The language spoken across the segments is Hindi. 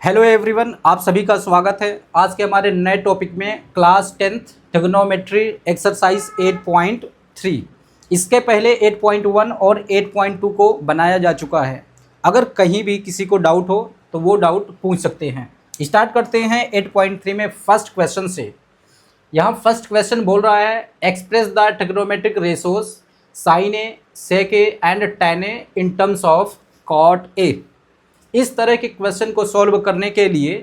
हेलो एवरीवन, आप सभी का स्वागत है आज के हमारे नए टॉपिक में क्लास 10th ट्रिग्नोमेट्री एक्सरसाइज 8.3। इसके पहले 8.1 और 8.2 को बनाया जा चुका है। अगर कहीं भी किसी को डाउट हो तो वो डाउट पूछ सकते हैं। स्टार्ट करते हैं 8.3 में फर्स्ट क्वेश्चन से। यहाँ फर्स्ट क्वेश्चन बोल रहा है express the trigonometric ratios sine A, sec A and tan A in terms of cot A. इस तरह के क्वेश्चन को सॉल्व करने के लिए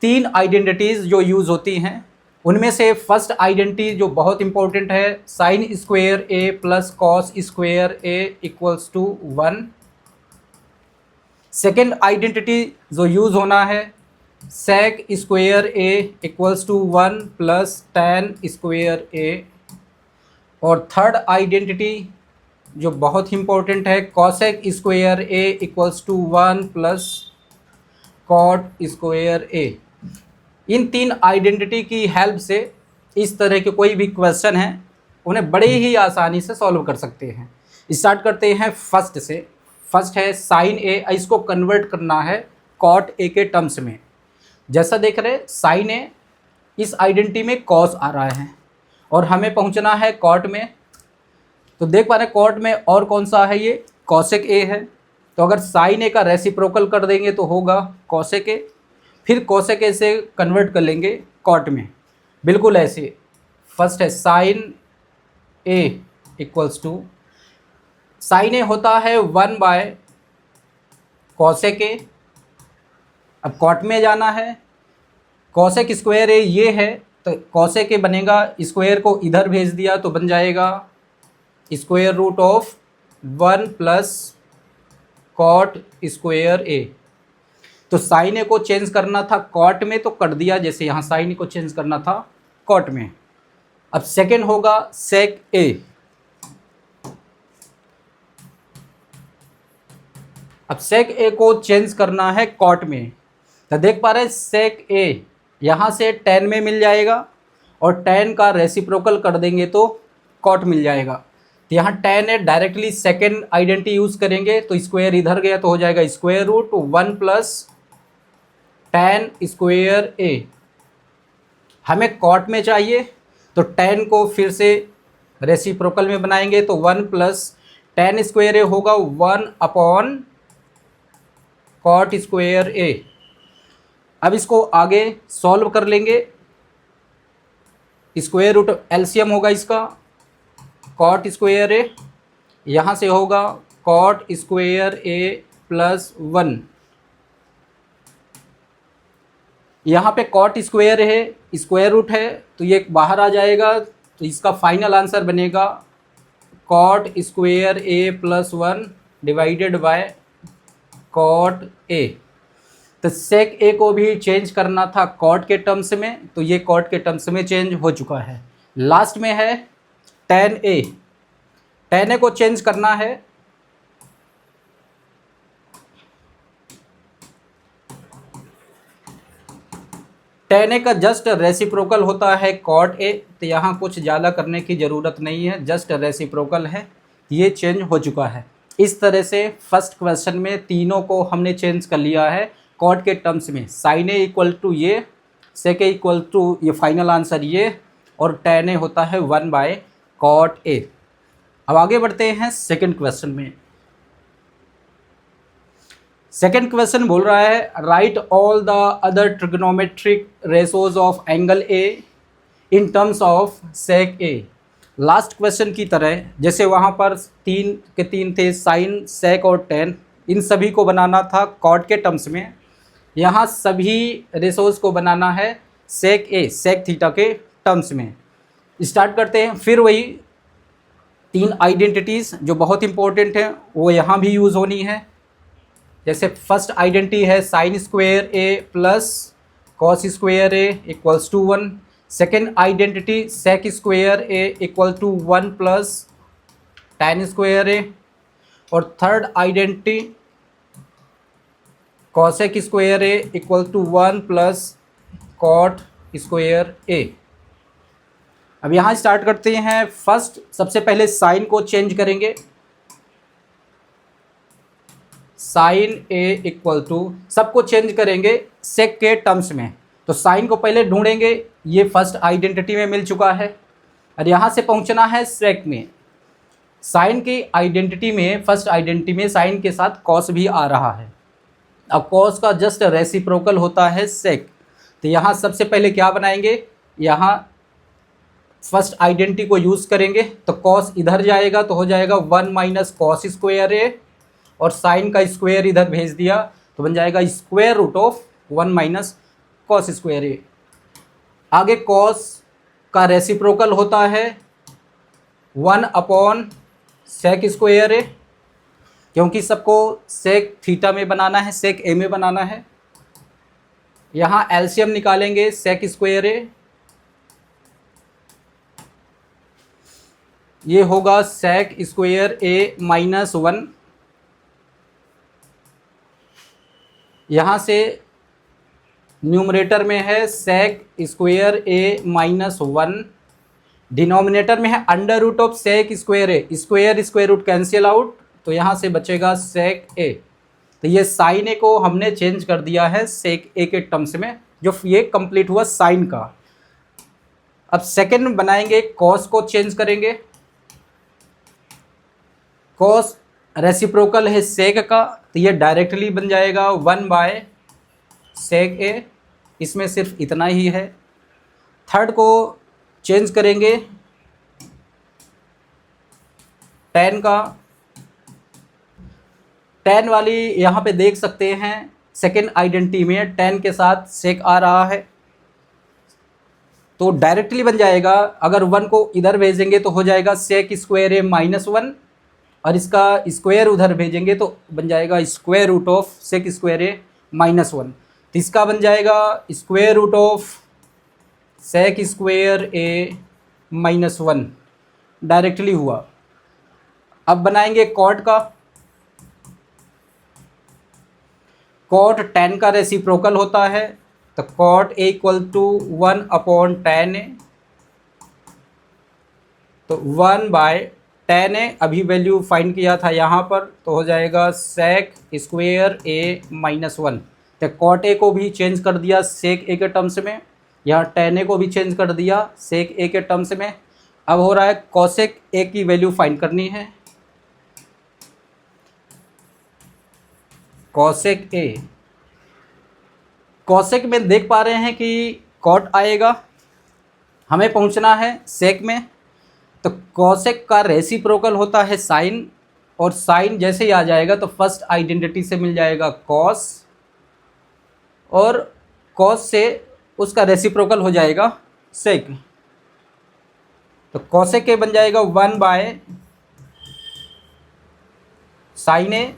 तीन आइडेंटिटीज़ जो यूज़ होती हैं, उनमें से फर्स्ट आइडेंटिटी जो बहुत इंपॉर्टेंट है, sine square A plus cos square A equals to 1। Second identity जो यूज़ होना है, sec square A equals to 1 plus tan square A. और थर्ड आइडेंटिटी जो बहुत इंपॉर्टेंट है, cosec square A equals to 1 plus cot square A. इन तीन आइडेंटिटी की हेल्प से इस तरह के कोई भी क्वेश्चन हैं उन्हें बड़े ही आसानी से सॉल्व कर सकते हैं। स्टार्ट करते हैं फर्स्ट से। फर्स्ट है साइन ए, इसको कन्वर्ट करना है कॉट ए के टर्म्स में। जैसा देख रहे साइन ए, इस आइडेंटिटी में कॉस आ रहा है और हमें पहुंचना है कॉट में। तो देख पा रहे हैं कॉट में और कौन सा है, ये कॉसेक ए है। तो अगर साइन ए का रेसिप्रोकल कर देंगे तो होगा कॉसेक ए, फिर कॉसेक ए से कन्वर्ट कर लेंगे कॉट में, बिल्कुल ऐसे। फर्स्ट है sine A equals to, sine A होता है 1 बाय कॉसेक ए। अब कॉट में जाना है, कॉसेक स्क्वायर ए ये है तो कॉसेक ए बनेगा, स्क्वायर को इधर भेज दिया तो बन जाएगा square root of 1 plus cot square A. तो साइन ए को चेंज करना था कॉट में तो कर दिया, जैसे यहाँ साइन ए को चेंज करना था कॉट में। अब सेकेंड होगा सेक ए। अब सेक ए को चेंज करना है कॉट में, तो देख पा रहे हैं सेक ए यहाँ से टेन में मिल जाएगा और टेन का रेसिप्रोकल कर देंगे तो कॉट मिल जाएगा। तो यहाँ टेन है, डायरेक्टली सेकेंड आइडेंटिटी यूज़ करेंगे तो स्क्वायर इधर गया तो हो जाएगा square root 1 plus tan square A. हमें कॉट में चाहिए तो टेन को फिर से रेसिप्रोकल में बनाएंगे तो 1 प्लस टेन स्क्वायर ए होगा 1 अपॉन कॉट स्क्वायर ए। अब इसको आगे सॉल्व कर लेंगे, स्क्वायर रूट एलसीएम होगा इसका कॉट स्क्वायर ए, यहाँ से होगा कॉट स्क्वायर ए प्लस 1। यहाँ पे कॉट स्क्वायर है, स्क्वायर रूट है तो ये बाहर आ जाएगा, तो इसका फाइनल आंसर बनेगा cot square A plus 1 divided by cot A. तो सेक ए को भी चेंज करना था कॉट के टर्म्स में, तो ये कॉट के टर्म्स में चेंज हो चुका है। लास्ट में है टेन ए, टेन ए को चेंज करना है टेन ए का जस्ट रेसिप्रोकल होता है कॉट ए, तो यहाँ कुछ ज़्यादा करने की ज़रूरत नहीं है, जस्ट रेसिप्रोकल है, ये चेंज हो चुका है। इस तरह से फर्स्ट क्वेश्चन में तीनों को हमने चेंज कर लिया है कॉट के टर्म्स में। साइन ए इक्वल टू ये, सेक ए इक्वल टू ये फाइनल आंसर ये, और टेन ए होता है 1 बाय कॉट ए। अब आगे बढ़ते हैं सेकंड क्वेश्चन में। सेकंड क्वेश्चन बोल रहा है write all the other trigonometric ratios of angle A in terms of sec A. Last question की तरह जैसे वहाँ पर 3 के 3 थे, साइन, सेक और टेन, इन सभी को बनाना था कॉट के टर्म्स में। यहाँ सभी रेशोज को बनाना है सेक ए, सेक थीटा के टर्म्स में। स्टार्ट करते हैं, फिर वही तीन आइडेंटिटीज़ जो बहुत इंपॉर्टेंट हैं वो यहाँ भी यूज़ होनी है। जैसे फर्स्ट आइडेंटिटी है sine square A plus cos square A equals to 1। Second identity sec square A equal to 1 plus tan square A. और third identity cosec square A equal to 1 plus cot square A. अब यहाँ स्टार्ट करते हैं। फर्स्ट सबसे पहले साइन को चेंज करेंगे, साइन ए इक्वल टू, सबको चेंज करेंगे सेक के टर्म्स में। तो साइन को पहले ढूंढेंगे, ये फर्स्ट आइडेंटिटी में मिल चुका है, और यहाँ से पहुँचना है सेक में। साइन की आइडेंटिटी में, फर्स्ट आइडेंटिटी में साइन के साथ कॉस भी आ रहा है। अब कॉस का जस्ट रेसिप्रोकल होता है सेक। तो यहाँ सबसे पहले क्या बनाएंगे, यहाँ फर्स्ट आइडेंटिटी को यूज़ करेंगे, तो कॉस इधर जाएगा तो हो जाएगा 1 माइनस कॉस स्क्वायर ए, और साइन का स्क्वायर इधर भेज दिया तो बन जाएगा square root of 1 minus cos square A. आगे कॉस का रेसिप्रोकल होता है 1 अपॉन सेक स्क्वायर ए, क्योंकि सबको सेक थीटा में बनाना है, सेक ए में बनाना है। यहाँ एलसीएम निकालेंगे सेक स्क्वायर ए, ये होगा सेक स्क्वायर ए माइनस 1। यहाँ से न्यूमरेटर में है sec square A minus 1, denominator में है under root of sec square A, square square root cancel out, तो यहाँ से बचेगा सेक ए। तो ये साइन ए को हमने चेंज कर दिया है सेक ए के टर्म्स में, जो ये कंप्लीट हुआ साइन का। अब सेकेंड बनाएंगे, कॉस को चेंज करेंगे। कॉस रेसिप्रोकल है सेक का, तो ये डायरेक्टली बन जाएगा 1 बाय सेक ए, इसमें सिर्फ इतना ही है। थर्ड को चेंज करेंगे टेन का, टेन वाली यहाँ पे देख सकते हैं सेकेंड आइडेंटिटी में टेन के साथ सेक आ रहा है, तो डायरेक्टली बन जाएगा, अगर 1 को इधर भेजेंगे तो हो जाएगा सेक स्क्वायर ए माइनस 1, और इसका स्क्वायर उधर भेजेंगे तो बन जाएगा square root of sec square A minus 1। तो इसका बन जाएगा square root of sec square A minus 1, directly हुआ। अब बनाएंगे कॉट का। कॉट टेन का रेसिप्रोकल होता है, तो cot A equal to 1 upon tan A, तो 1 बाय टेन ए, अभी वैल्यू फाइंड किया था यहाँ पर, तो हो जाएगा सेक स्क्वायर ए माइनस 1। तो कॉट ए को भी चेंज कर दिया सेक ए के टर्म्स में, यहाँ टेन ए को भी चेंज कर दिया सेक ए के टर्म्स में। अब हो रहा है कॉसेक ए की वैल्यू फाइंड करनी है। कॉसेक ए, कॉसेक में देख पा रहे हैं कि कॉट आएगा, हमें पहुंचना है सेक में, तो कॉसेक का रेसिप्रोकल होता है साइन, और साइन जैसे ही आ जाएगा तो फर्स्ट आइडेंटिटी से मिल जाएगा कॉस, और कॉस से उसका रेसिप्रोकल हो जाएगा सेक। तो कॉसेक के बन जाएगा 1 by sine A,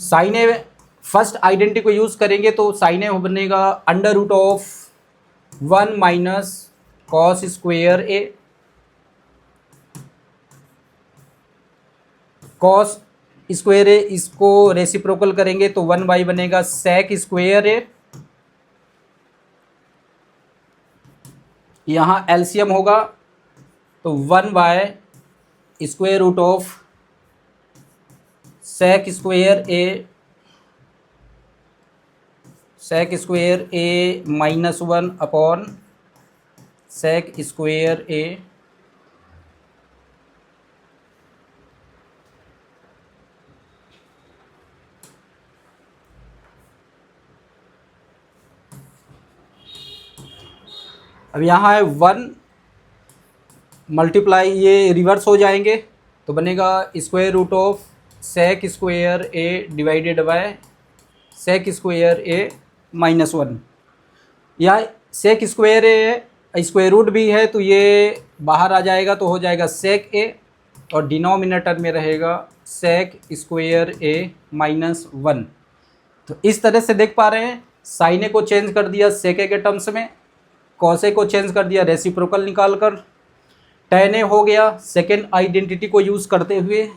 sine A first identity को यूज़ करेंगे तो साइन ए बनेगा under root of 1 minus cos square A, cos square A इसको रेसिप्रोकल करेंगे तो 1 बाई बनेगा सेक स्क्वायर ए, यहाँ एलसीएम होगा तो 1 by square root of sec square A minus 1 upon sec square A. अब यहाँ है 1 मल्टीप्लाई, ये रिवर्स हो जाएंगे तो बनेगा square root of sec square A divided by sec square A minus 1। या sec square A square root भी है तो ये बाहर आ जाएगा तो हो जाएगा सेक ए, और डिनोमिनेटर में रहेगा सेक स्क्वायर ए माइनस 1। तो इस तरह से देख पा रहे हैं, साइन ए को चेंज कर दिया सेक ए के टर्म्स में, कॉस ए को चेंज कर दिया रेसिप्रोकल निकाल कर, टेन ए हो गया सेकेंड आइडेंटिटी को यूज़ करते हुए,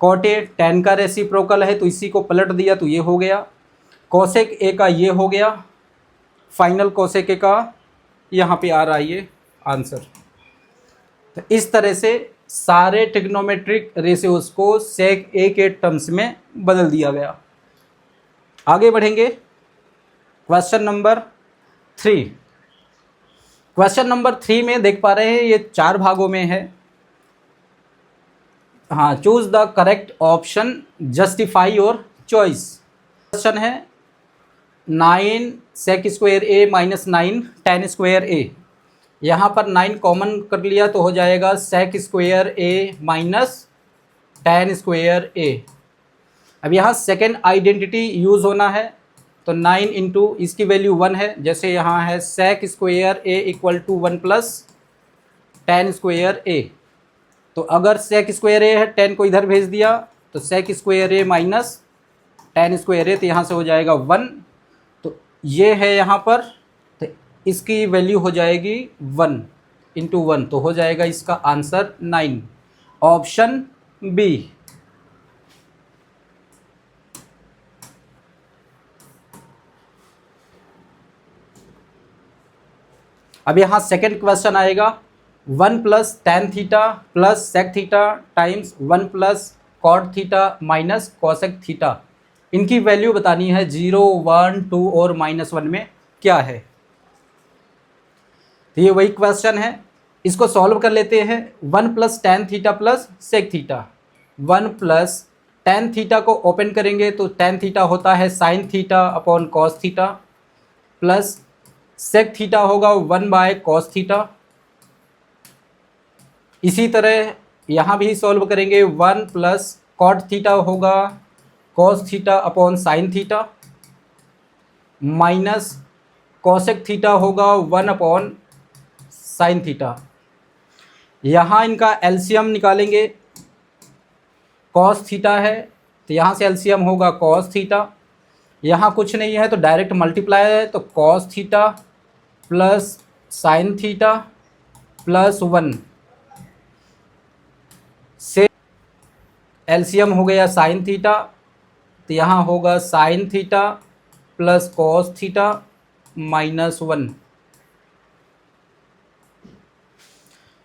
कॉट ए टेन का रेसिप्रोकल है तो इसी को पलट दिया तो ये हो गया, कॉसेक ए का ये हो गया, फाइनल कॉसेक ए का यहाँ पे आ रहा है ये आंसर। तो इस तरह से सारे ट्रिग्नोमेट्रिक रेशियोज को सेक ए के टर्म्स में बदल दिया गया। आगे बढ़ेंगे। Question number 3। क्वेश्चन नंबर 3 में देख पा रहे हैं ये 4 भागों में है। हाँ, choose the correct option, justify your choice. Question है 9 सेक square A minus 9 ten square A. यहाँ पर 9 कॉमन कर लिया तो हो जाएगा सेक square A minus ten square A. अब यहाँ सेकेंड आइडेंटिटी यूज़ होना है, तो 9 इंटू इसकी वैल्यू 1 है, जैसे यहाँ है sec square A equal to 1 plus tan square A. तो अगर सेक स्क्वायर ए है, 10 को इधर भेज दिया तो सेक square A minus ten square A, तो यहाँ से हो जाएगा 1। तो ये है यहाँ पर, तो इसकी वैल्यू हो जाएगी 1 इंटू 1, तो हो जाएगा इसका आंसर 9, ऑप्शन बी। अब यहाँ सेकेंड क्वेश्चन आएगा 1 plus tan theta plus sec theta times 1 plus cot theta minus cosec theta. इनकी वैल्यू बतानी है 0, 1, 2 और -1 में क्या है। तो ये वही क्वेश्चन है, इसको सॉल्व कर लेते हैं। 1 plus tan theta plus sec theta. 1 plus tan theta को ओपन करेंगे तो टेन थीटा होता है sine theta upon cos theta, plus sec theta होगा 1 बाय कॉस थीटा। इसी तरह यहाँ भी सॉल्व करेंगे, 1 प्लस कॉट थीटा होगा cos theta upon sine theta, minus cosec theta होगा 1 अपॉन साइन थीटा। यहाँ इनका एलसीएम निकालेंगे, कॉस थीटा है तो यहाँ से एलसीएम होगा कॉस थीटा। यहाँ कुछ नहीं है तो डायरेक्ट मल्टीप्लाई है, तो cos theta plus sine theta plus 1 से एलसीएम हो गया साइन थीटा, तो यहाँ होगा sign theta plus cos theta minus 1।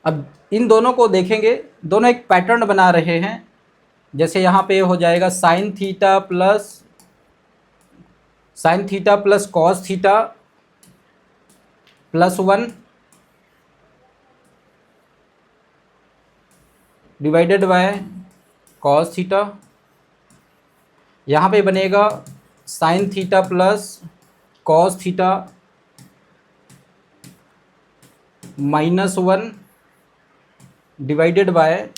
अब इन दोनों को देखेंगे, दोनों एक पैटर्न बना रहे हैं। जैसे यहाँ पे हो जाएगा sine theta plus cos theta plus 1 divided by cos theta. यहाँ पे बनेगा sine theta plus cos theta minus 1 divided by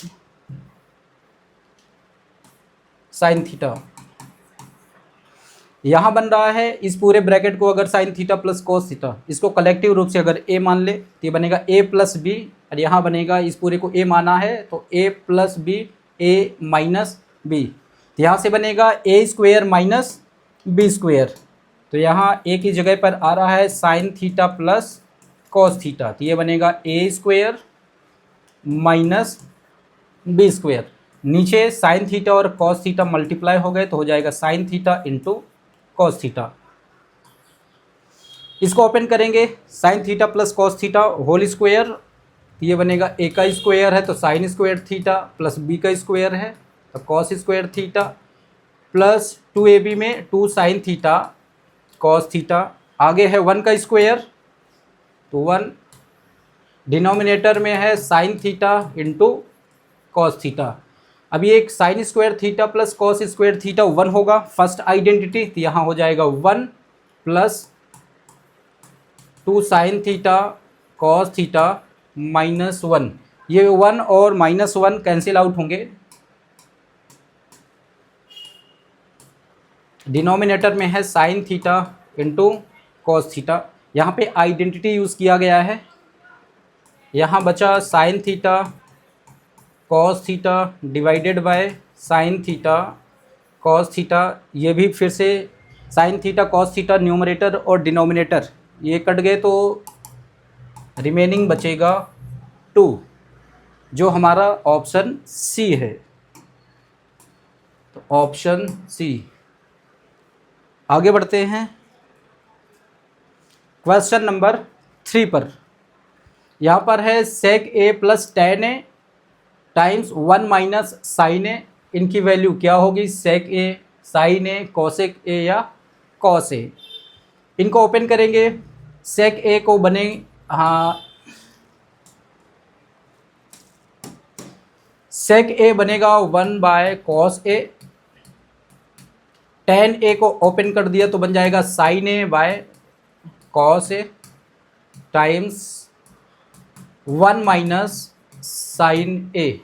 sine theta. यहाँ बन रहा है इस पूरे ब्रैकेट को अगर sign theta plus cos theta, इसको कलेक्टिव रूप से अगर ए मान ले तो ये बनेगा ए प्लस बी, और यहाँ बनेगा इस पूरे को ए माना है तो A plus B, A minus B. तो यहाँ से बनेगा A square minus B square. तो यहाँ ए की जगह पर आ रहा है sine theta plus cos theta, तो ये बनेगा A square minus B square. नीचे साइन थीटा और कॉस थीटा मल्टीप्लाई हो गए तो हो जाएगा sine theta into cos theta. इसको ओपन करेंगे, sine theta plus cos theta whole square, ये बनेगा ए का स्क्वायर है तो sine square theta plus B का स्क्वायर है तो cos square theta, plus 2ab में 2 साइन थीटा कॉस थीटा। आगे है 1 का स्क्वायर तो 1, डिनोमिनेटर में है sine theta into cos theta. अब ये एक sign square theta plus cos square theta 1 होगा, फर्स्ट आइडेंटिटी, तो यहाँ हो जाएगा 1 plus 2 sign theta cos theta minus 1। ये 1 और माइनस 1 कैंसिल आउट होंगे, डिनोमिनेटर में है sine theta into cos theta. यहाँ पे आइडेंटिटी यूज़ किया गया है, यहाँ बचा sign theta cos theta divided by sine theta cos theta. ये भी फिर से sign theta cos theta numerator और डिनोमिनेटर ये कट गए तो रिमेनिंग बचेगा 2, जो हमारा ऑप्शन सी है। तो ऑप्शन सी। आगे बढ़ते हैं क्वेश्चन नंबर 3 पर। यहाँ पर है सेक ए प्लस टेन ए टाइम्स 1 माइनस साइन ए। इनकी वैल्यू क्या होगी, सेक ए, साइन ए, कोसेक ए या कॉस ए। इनको ओपन करेंगे, सेक ए को बने, हाँ, सेक ए बनेगा 1 by cos A. Tan A को ओपन कर दिया तो बन जाएगा sine A by cos A times 1 minus sine A.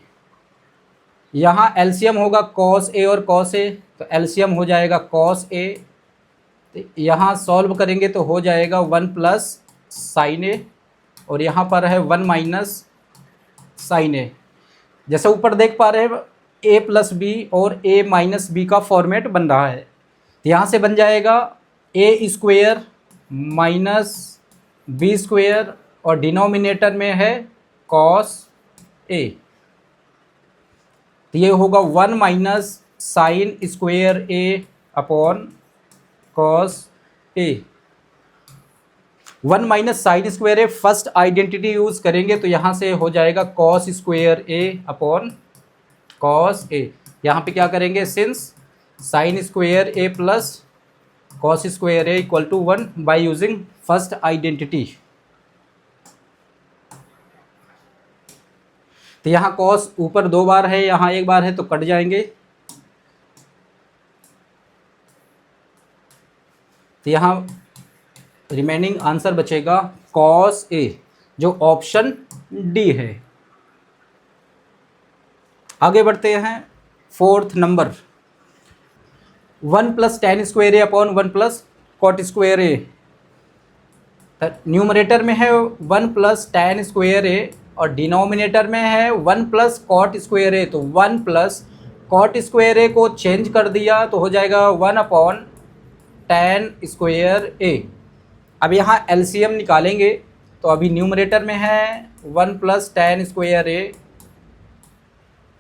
यहाँ एलसीएम होगा कॉस ए और कॉस ए, तो एलसीएम हो जाएगा कॉस ए। तो यहाँ सॉल्व करेंगे तो हो जाएगा 1 प्लस साइन ए, और यहाँ पर है 1 माइनस साइन ए। जैसे ऊपर देख पा रहे हैं ए प्लस बी और ए माइनस बी का फॉर्मेट बन रहा है। तो यहाँ से बन जाएगा ए स्क्वेयर माइनस बी स्क्वेयर और डिनोमिनेटर में है कॉस ए। तो ये होगा 1 minus sign square A upon cos A. 1 minus sign square A first identity use करेंगे तो यहाँ से हो जाएगा cos square A upon cos A. यहाँ पे क्या करेंगे, since sine square A plus cos square A equal to 1 by using first identity. तो यहाँ कॉस ऊपर 2 बार है, यहाँ 1 बार है, तो कट जाएंगे। तो यहाँ रिमेनिंग आंसर बचेगा कॉस ए, जो ऑप्शन डी है। आगे बढ़ते हैं, 4th number, 1 plus tan square A upon 1 plus cot square A. Numerator में है 1 प्लस टेन स्क्वेयर ए और डिनोमिनेटर में है 1 प्लस कॉट स्क्वेयर ए। तो 1 प्लस कॉट स्क्वेयर ए को चेंज कर दिया तो हो जाएगा 1 अपॉन टेन स्क्वेयर ए। अब यहाँ एलसीएम निकालेंगे तो अभी न्यूमरेटर में है 1 प्लस टेन स्क्वेयर ए,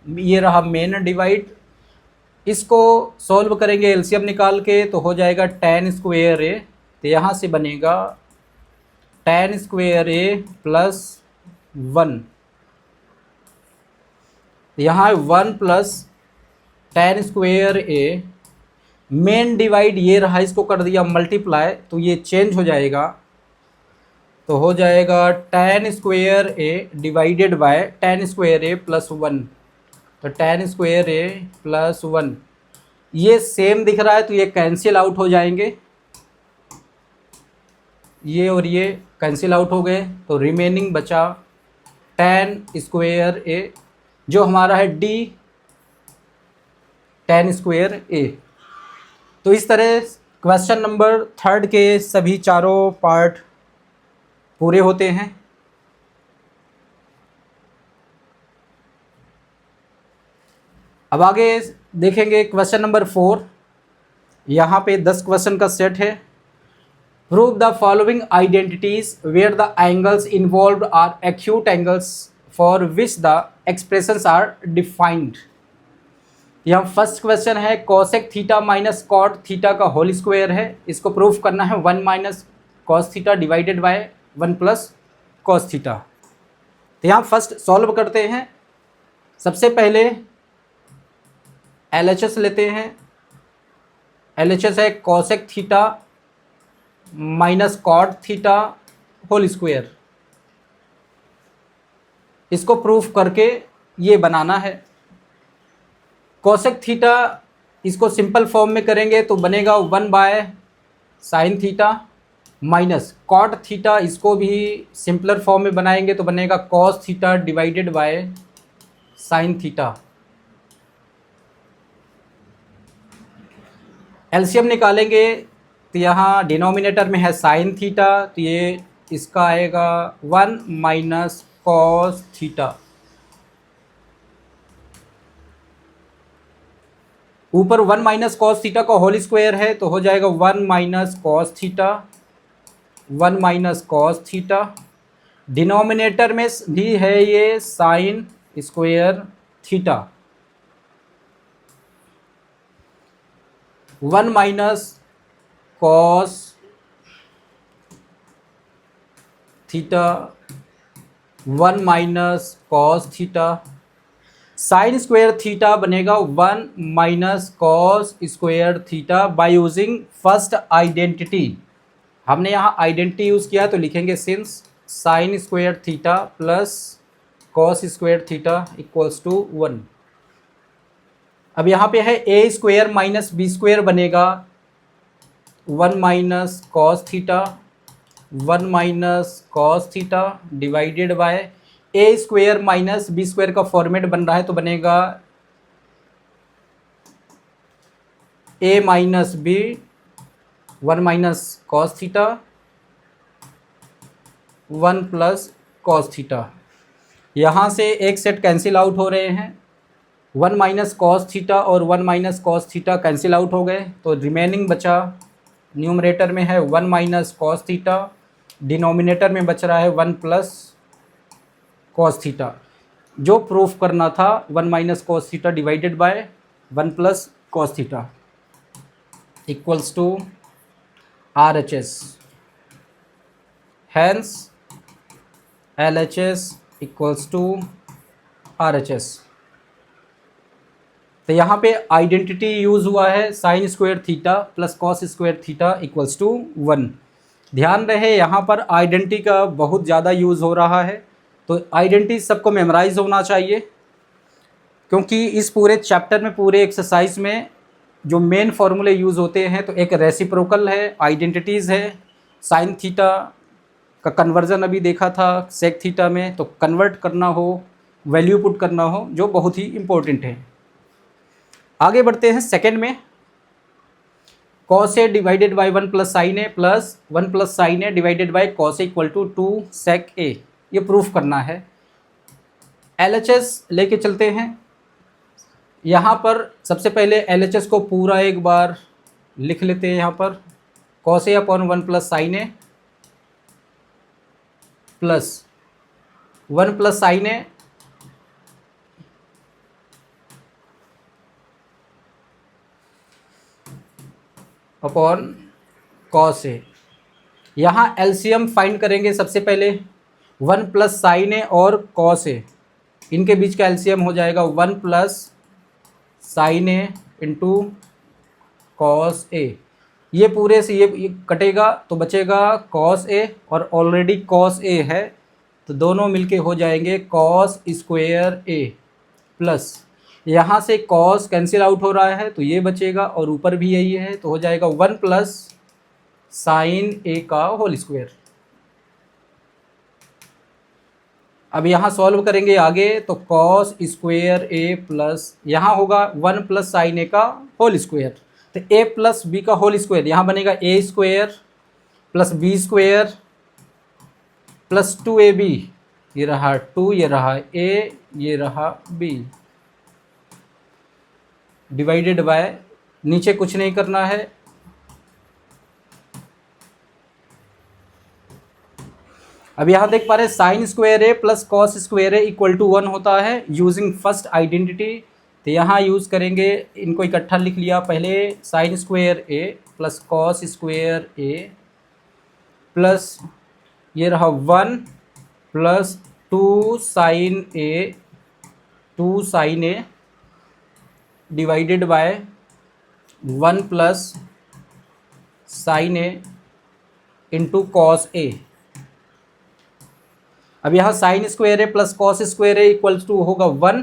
ये रहा मेन डिवाइड। इसको सॉल्व करेंगे एलसीएम निकाल के तो हो जाएगा टेन स्क्वेयर ए। तो यहाँ से बनेगा टेन स्क्वेयर ए प्लस 1। यहाँ 1 प्लस टेन स्क्वेयर ए, मेन डिवाइड ये रहा, इसको कर दिया मल्टीप्लाई तो ये चेंज हो जाएगा, तो हो जाएगा ten square A divided by ten square A plus 1। तो टेन स्क्वेयर ए प्लस 1, ये सेम दिख रहा है तो ये कैंसिल आउट हो जाएंगे, ये और ये कैंसिल आउट हो गए। तो रिमेनिंग बचा टेन स्क्वेयर ए, जो हमारा है डी टेन स्क्वेयर ए। तो इस तरह क्वेश्चन नंबर 3 के सभी चारों पार्ट पूरे होते हैं। अब आगे देखेंगे क्वेश्चन नंबर 4। यहाँ पे 10 क्वेश्चन का सेट है। Prove the following identities where the angles involved are acute angles for which the expressions are defined. यहाँ फर्स्ट क्वेश्चन है cosec theta minus cot theta का होल स्क्वायर है। इसको प्रूफ करना है 1 minus cos theta divided by 1 plus cos theta. तो यहाँ फर्स्ट सॉल्व करते हैं। सबसे पहले LHS लेते हैं। LHS है cosec theta minus cot theta whole square. इसको प्रूफ करके ये बनाना है। कोसेक थीटा इसको सिंपल फॉर्म में करेंगे तो बनेगा 1 by sine theta minus cot theta, इसको भी सिंपलर फॉर्म में बनाएंगे तो बनेगा cos theta divided by sine theta. LCM निकालेंगे तो यहाँ डिनोमिनेटर में है साइन थीटा, तो ये इसका आएगा 1 माइनस कॉस थीटा। ऊपर 1 माइनस कॉस थीटा का होल स्क्वायर है तो हो जाएगा 1 minus cos theta, 1 minus cos theta. Denominator में भी है ये sine square theta, 1 minus cos theta 1 minus cos theta, sine square theta बनेगा 1 minus cos square theta by using first identity. हमने यहाँ आइडेंटिटी यूज़ किया तो लिखेंगे since sine square theta plus cos square theta equals to 1। अब यहाँ पे है A square minus B square बनेगा 1 minus cos theta, 1 minus cos theta divided by A square minus B square का फॉर्मेट बन रहा है तो बनेगा A minus B 1 minus cos theta 1 plus cos theta. यहाँ से एक सेट कैंसिल आउट हो रहे हैं, 1 माइनस कॉस थीटा और 1 minus cos theta cancel out हो गए तो रिमेनिंग बचा, न्यूमरेटर में है 1 माइनस कॉस थीटा, डिनोमिनेटर में बच रहा है 1 प्लस कॉस थीटा। जो प्रूफ करना था 1 minus cos theta divided by 1 plus cos theta equals to RHS, hence LHS equals to RHS। तो यहाँ पे आइडेंटिटी यूज़ हुआ है sine square theta plus cos square theta equals to 1। ध्यान रहे यहाँ पर आइडेंटिटी का बहुत ज़्यादा यूज़ हो रहा है तो आइडेंटिटी सबको मेमोराइज होना चाहिए, क्योंकि इस पूरे चैप्टर में पूरे एक्सरसाइज में जो मेन फार्मूले यूज़ होते हैं तो एक रेसिप्रोकल है, आइडेंटिटीज़ है, साइन थीटा का कन्वर्जन अभी देखा था सेक थीटा में, तो कन्वर्ट करना हो, वैल्यू पुट करना हो, जो बहुत ही इम्पोर्टेंट है। आगे बढ़ते हैं सेकंड में, cos A divided by 1 plus sine A plus 1 plus sine A divided by cos A equal to 2 sec A, ये प्रूफ करना है। LHS लेके चलते हैं। यहाँ पर सबसे पहले LHS को पूरा एक बार लिख लेते हैं। यहाँ पर cos A upon 1 plus sine A plus 1 plus sine A upon cos A. यहाँ एलसीएम फाइंड करेंगे सबसे पहले, 1 प्लस साइन ए और कॉस ए, इनके बीच का एलसीएम हो जाएगा 1 plus sine A into cos A. ये पूरे से ये कटेगा तो बचेगा कॉस ए, और ऑलरेडी कॉस ए है तो दोनों मिलके हो जाएंगे कॉस स्क्वायर ए, प्लस यहाँ से कॉस कैंसिल आउट हो रहा है तो ये बचेगा और ऊपर भी यही है तो हो जाएगा 1 प्लस साइन ए का होल स्क्वायर। अब यहाँ सॉल्व करेंगे आगे तो कॉस स्क्वायर ए प्लस यहाँ होगा 1 प्लस साइन ए का होल स्क्वायर, तो ए प्लस बी का होल स्क्वायर यहाँ बनेगा A square plus B square plus 2ab, ये रहा 2, ये रहा a, ये रहा b, डिवाइडेड बाय, नीचे कुछ नहीं करना है, अब यहाँ देख पा रहे हैं sine square A plus cos square A equal to 1 होता है यूजिंग फर्स्ट आइडेंटिटी। तो यहाँ यूज़ करेंगे, इनको इकट्ठा लिख लिया पहले, sine square A plus cos square A plus ये रहा 1 plus 2 sine A divided by 1 plus sine A into cos A. अब यहाँ sine square A plus cos square A equals to होगा 1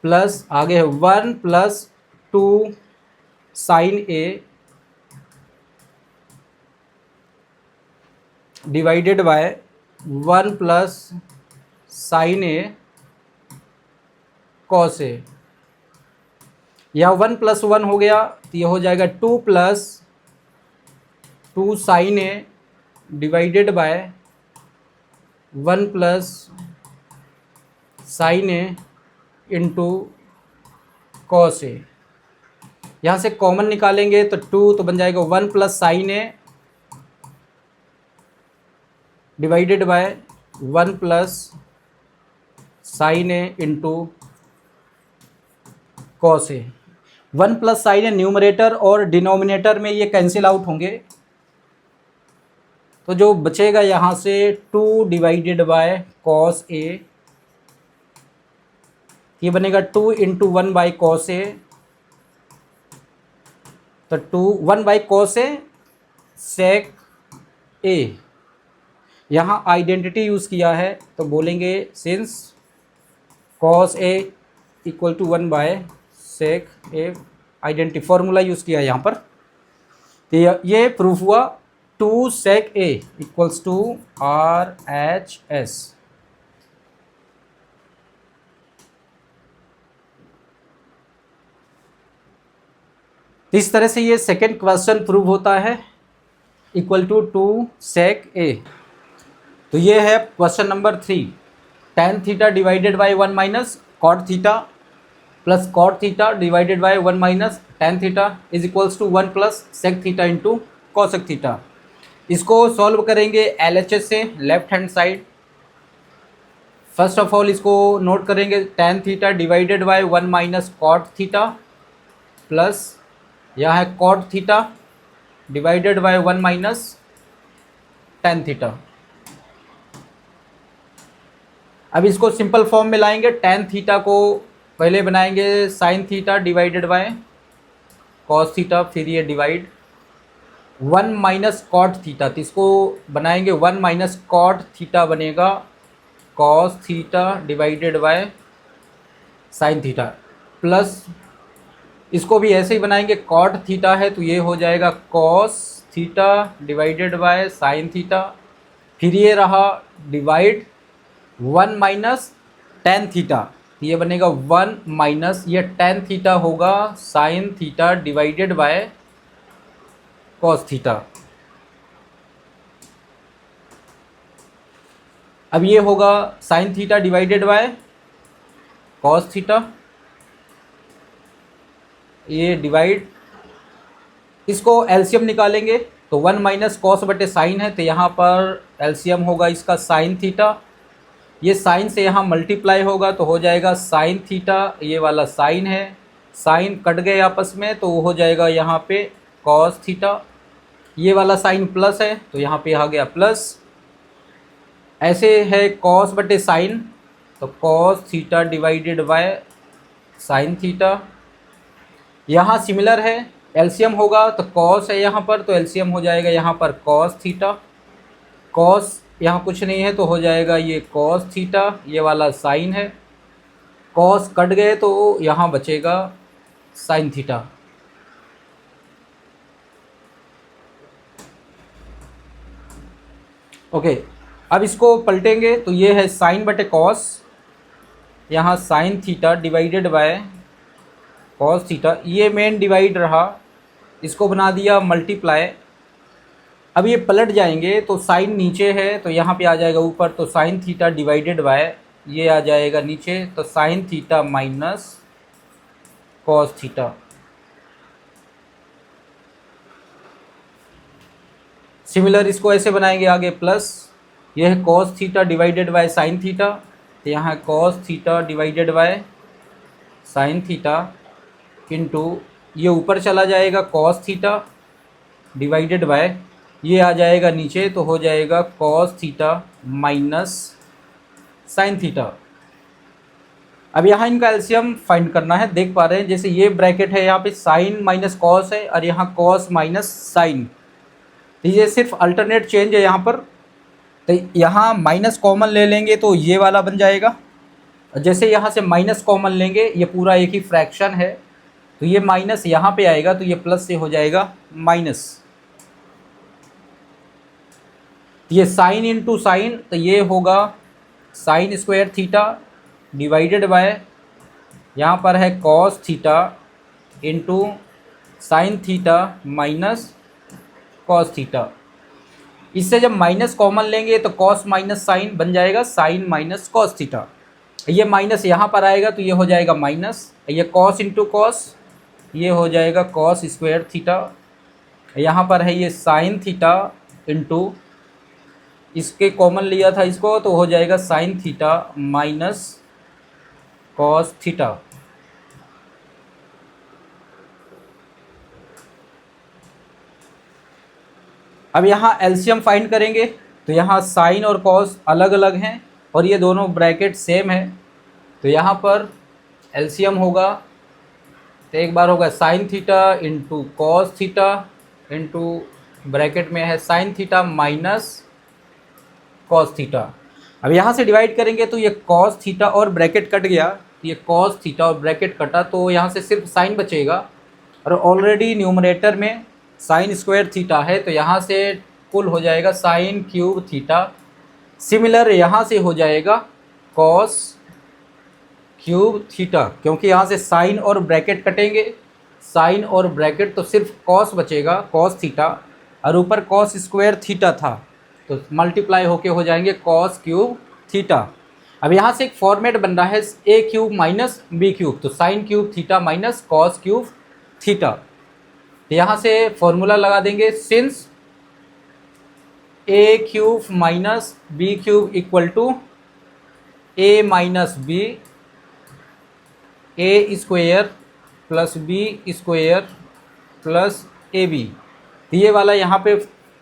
प्लस आगे है 1 plus 2 sine A divided by 1 plus sine A cos A. यह 1 प्लस 1 हो गया तो यह हो जाएगा 2 plus 2 sine A divided by 1 plus sine A into cos A. यहाँ से कॉमन निकालेंगे तो 2 तो बन जाएगा 1 plus sine A divided by 1 plus sine A into cos A. 1 plus sine A numerator और डिनोमिनेटर में ये कैंसिल आउट होंगे तो जो बचेगा यहाँ से 2 डिवाइडेड बाय कॉस ए, ये बनेगा 2 इंटू 1 बाई कॉस ए, तो 1 बाई कॉस ए सेक ए। यहाँ आइडेंटिटी यूज़ किया है तो बोलेंगे since cos A equal to 1 by sec A, identity formula use किया है यहाँ पर। तो ये प्रूफ हुआ 2 sec A equals to R H S. तो इस तरह से ये सेकेंड क्वेश्चन प्रूव होता है इक्वल टू 2 सेक ए। तो ये है question number 3, tan theta divided by 1 minus cot theta plus cot theta divided by 1 minus tan theta is equals to 1 plus sec theta into cosec theta. इसको सॉल्व करेंगे LHS से left hand side. First of all इसको नोट करेंगे tan theta divided by 1 minus cot theta plus यहाँ है cot theta divided by 1 minus tan theta. अब इसको सिंपल फॉर्म में लाएंगे। tan थीटा को पहले बनाएंगे sin theta divided bye cos theta, फिर ये डिवाइड 1 माइनस कॉट थीटा, तो इसको बनाएंगे 1 माइनस कॉट थीटा बनेगा cos theta divided bye sin theta, plus इसको भी ऐसे ही बनाएंगे कॉट थीटा है तो ये हो जाएगा cos theta divided bye sin theta, फिर ये रहा डिवाइड 1 माइनस tan थीटा, ये बनेगा 1 माइनस ये tan थीटा होगा sin theta divided bye cos theta. अब ये होगा sin theta divided bye cos theta, ये डिवाइड, इसको एलसीएम निकालेंगे तो 1 माइनस कॉस बटे साइन है तो यहाँ पर एलसीएम होगा इसका साइन थीटा, ये साइन से यहाँ मल्टीप्लाई होगा तो हो जाएगा साइन थीटा, ये वाला साइन है, साइन कट गए आपस में तो हो जाएगा यहाँ पे कॉस थीटा, ये वाला साइन प्लस है तो यहाँ पे आ गया प्लस, ऐसे है कॉस बटे साइन तो cos theta divided by sine theta. यहाँ सिमिलर है, एलसीएम होगा तो कॉस है यहाँ पर तो एलसीएम हो जाएगा यहाँ पर कॉस थीटा, कॉस यहाँ कुछ नहीं है तो हो जाएगा ये कॉस थीटा, ये वाला साइन है, कॉस कट गए तो यहाँ बचेगा साइन थीटा। ओके, अब इसको पलटेंगे तो ये है साइन बटे कॉस, यहाँ sine theta divided by cos theta, ये मेन डिवाइड रहा, इसको बना दिया मल्टीप्लाई। अब ये पलट जाएंगे तो साइन नीचे है तो यहाँ पे आ जाएगा ऊपर, तो साइन थीटा डिवाइडेड बाय ये आ जाएगा नीचे, तो sine theta minus cos theta. Similar इसको ऐसे बनाएंगे आगे प्लस, ये है cos theta divided by sine theta, तो यहाँ cos theta divided by sine theta into ये ऊपर चला जाएगा कॉस थीटा डिवाइडेड बाय ये आ जाएगा नीचे तो हो जाएगा cos theta minus sine theta. अब यहाँ इनका एलसीएम फाइंड करना है, देख पा रहे हैं जैसे ये ब्रैकेट है यहाँ पे साइन माइनस कॉस है और यहाँ कॉस माइनस साइन, तो ये सिर्फ अल्टरनेट चेंज है यहाँ पर, तो यहाँ माइनस कॉमन ले लेंगे तो ये वाला बन जाएगा, जैसे यहाँ से माइनस कॉमन लेंगे ये पूरा एक ही फ्रैक्शन है तो ये माइनस यहाँ पे आएगा तो ये प्लस से हो जाएगा माइनस, ये साइन इंटू साइन तो ये होगा sine square theta divided by यहाँ पर है cos theta into sine theta minus cos theta. इससे जब माइनस कॉमन लेंगे तो कॉस माइनस साइन बन जाएगा साइन माइनस कॉस थीटा, ये माइनस यहाँ पर आएगा तो ये हो जाएगा माइनस, ये कॉस इंटू कॉस ये हो जाएगा कॉस स्क्वायर थीटा, यहाँ पर है ये साइन थीटा इंटू इसके कॉमन लिया था इसको तो हो जाएगा sine theta minus cos theta. अब यहाँ एलसीएम फाइंड करेंगे तो यहाँ साइन और कॉस अलग अलग हैं और ये दोनों ब्रैकेट सेम है, तो यहाँ पर एलसीएम होगा तो एक बार होगा sign theta into cos theta into bracket में है sine theta minus cos theta. अब यहाँ से डिवाइड करेंगे तो ये कॉस थीटा और ब्रैकेट कट गया, ये कॉस थीटा और ब्रैकेट कटा तो यहाँ से सिर्फ साइन बचेगा और ऑलरेडी न्यूमरेटर में साइन स्क्वायर थीटा है तो यहाँ से कुल हो जाएगा साइन क्यूब थीटा। सिमिलर यहाँ से हो जाएगा कॉस क्यूब थीटा, क्योंकि यहाँ से साइन और ब्रैकेट कटेंगे, साइन और ब्रैकेट तो सिर्फ कॉस बचेगा कॉस थीटा और ऊपर कॉस स्क्वायर थीटा था तो मल्टीप्लाई होके हो जाएंगे कॉस क्यूब थीटा। अब यहाँ से एक फॉर्मेट बन रहा है A cube minus B cube, तो sine cube theta minus cos cube theta. तो यहाँ से फॉर्मूला लगा देंगे since A cube minus B cube equal to A minus B A square plus B square plus A B, तो ये वाला यहाँ पे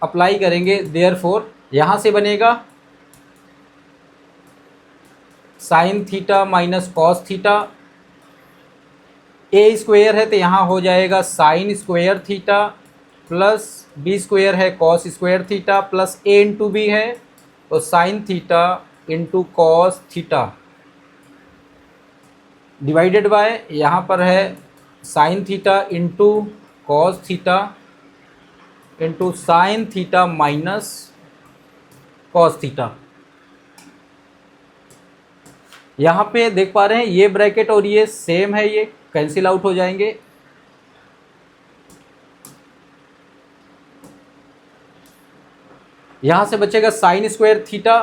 अप्लाई करेंगे। देयरफॉर यहाँ से बनेगा sine theta minus cos theta, A square है तो यहाँ हो जाएगा sine square theta plus B square है cos square theta plus A into B है तो sine theta into cos theta divided by यहाँ पर है sine theta into cos theta into sine theta minus cos theta. यहाँ पे देख पा रहे हैं ये ब्रैकेट और ये सेम है, ये कैंसिल आउट हो जाएंगे। यहाँ से बचेगा sine square theta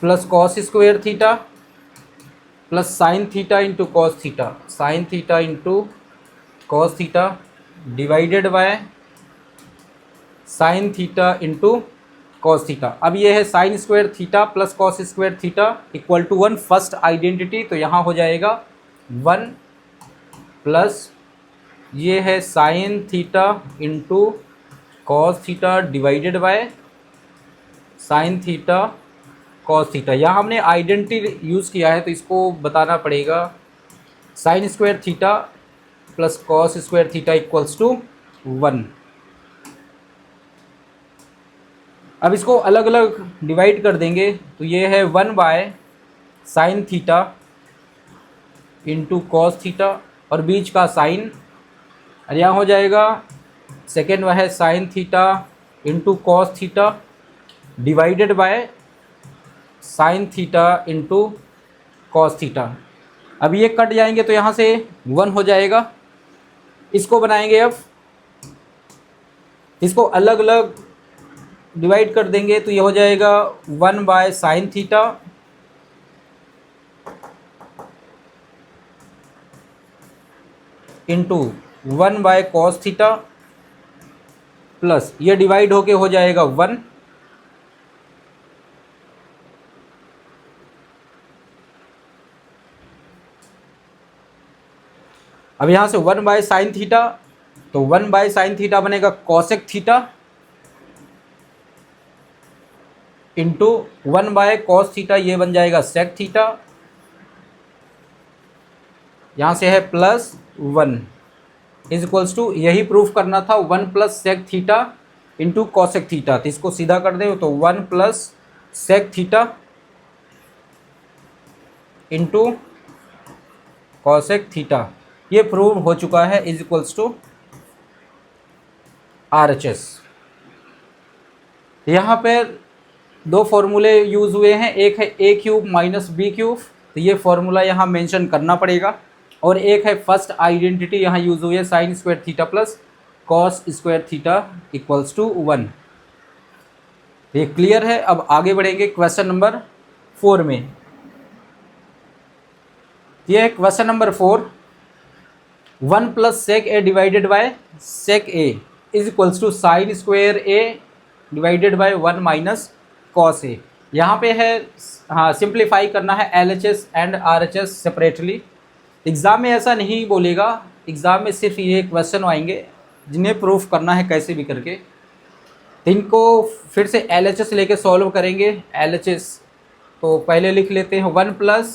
plus cos square theta plus sine theta into cos theta, sine theta into cos theta divided by sine theta into cos theta. अब ये है sine square theta plus cos square theta equal to 1 first identity, तो यहाँ हो जाएगा 1 प्लस ये है sine theta into cos theta divided by sine theta cos theta. यहाँ हमने आइडेंटिटी यूज़ किया है तो इसको बताना पड़ेगा sine square theta plus cos square theta equals to 1। अब इसको अलग अलग डिवाइड कर देंगे तो ये है 1 by sine theta into cos theta और बीच का साइन, और यहाँ हो जाएगा सेकेंड वह है sine theta into cos theta divided by sine theta into cos theta. अब ये कट जाएंगे तो यहाँ से 1 हो जाएगा। इसको बनाएंगे, अब इसको अलग अलग डिवाइड कर देंगे तो ये हो जाएगा 1 by sine theta into 1 by cos theta plus ये डिवाइड होके हो जाएगा 1 अब यहाँ से 1 बाय साइन थीटा, तो 1 बाय साइन थीटा बनेगा cosec theta into 1 by cos theta, ये बन जाएगा सेक थीटा। यहाँ से है प्लस 1 इज इक्वल्स टू, यही प्रूफ करना था 1 plus sec theta into cosec theta, तो इसको सीधा कर दें तो 1 plus sec theta into cosec theta, ये प्रूव हो चुका है इज इक्वल्स टू RHS। यहाँ पर दो फॉर्मूले यूज़ हुए हैं, एक है A cube minus B cube, तो ये फॉर्मूला यहाँ मेंशन करना पड़ेगा, और एक है फर्स्ट आइडेंटिटी यहाँ यूज़ हुई है sine square theta plus cos square theta equals to 1। ये क्लियर है। अब आगे बढ़ेंगे क्वेश्चन नंबर 4 में। ये है question number 4, 1 plus sec A divided by sec A is equals to sine square A divided by 1 minus cos A. यहाँ पे है, हाँ, सिंप्लीफाई करना है LHS and RHS separately. Exam में ऐसा नहीं बोलेगा, एग्ज़ाम में सिर्फ ये क्वेश्चन आएंगे जिन्हें प्रूफ करना है कैसे भी करके, तो इनको फिर से LHS लेके सॉल्व करेंगे। LHS तो पहले लिख लेते हैं 1 plus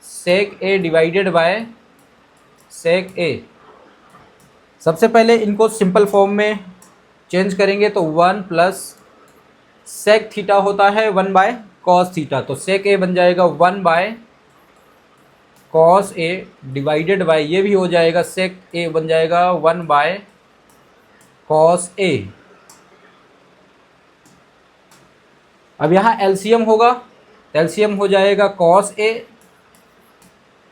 sec A divided by sec A. सबसे पहले इनको सिंपल फॉर्म में चेंज करेंगे तो 1 प्लस सेक थीटा होता है 1 बाय कॉस थीटा, तो सेक ए बन जाएगा 1 by cos A divided by, ये भी हो जाएगा सेक ए बन जाएगा 1 बाय कॉस ए। अब यहाँ एलसीएम होगा, तो एलसीएम हो जाएगा कॉस ए,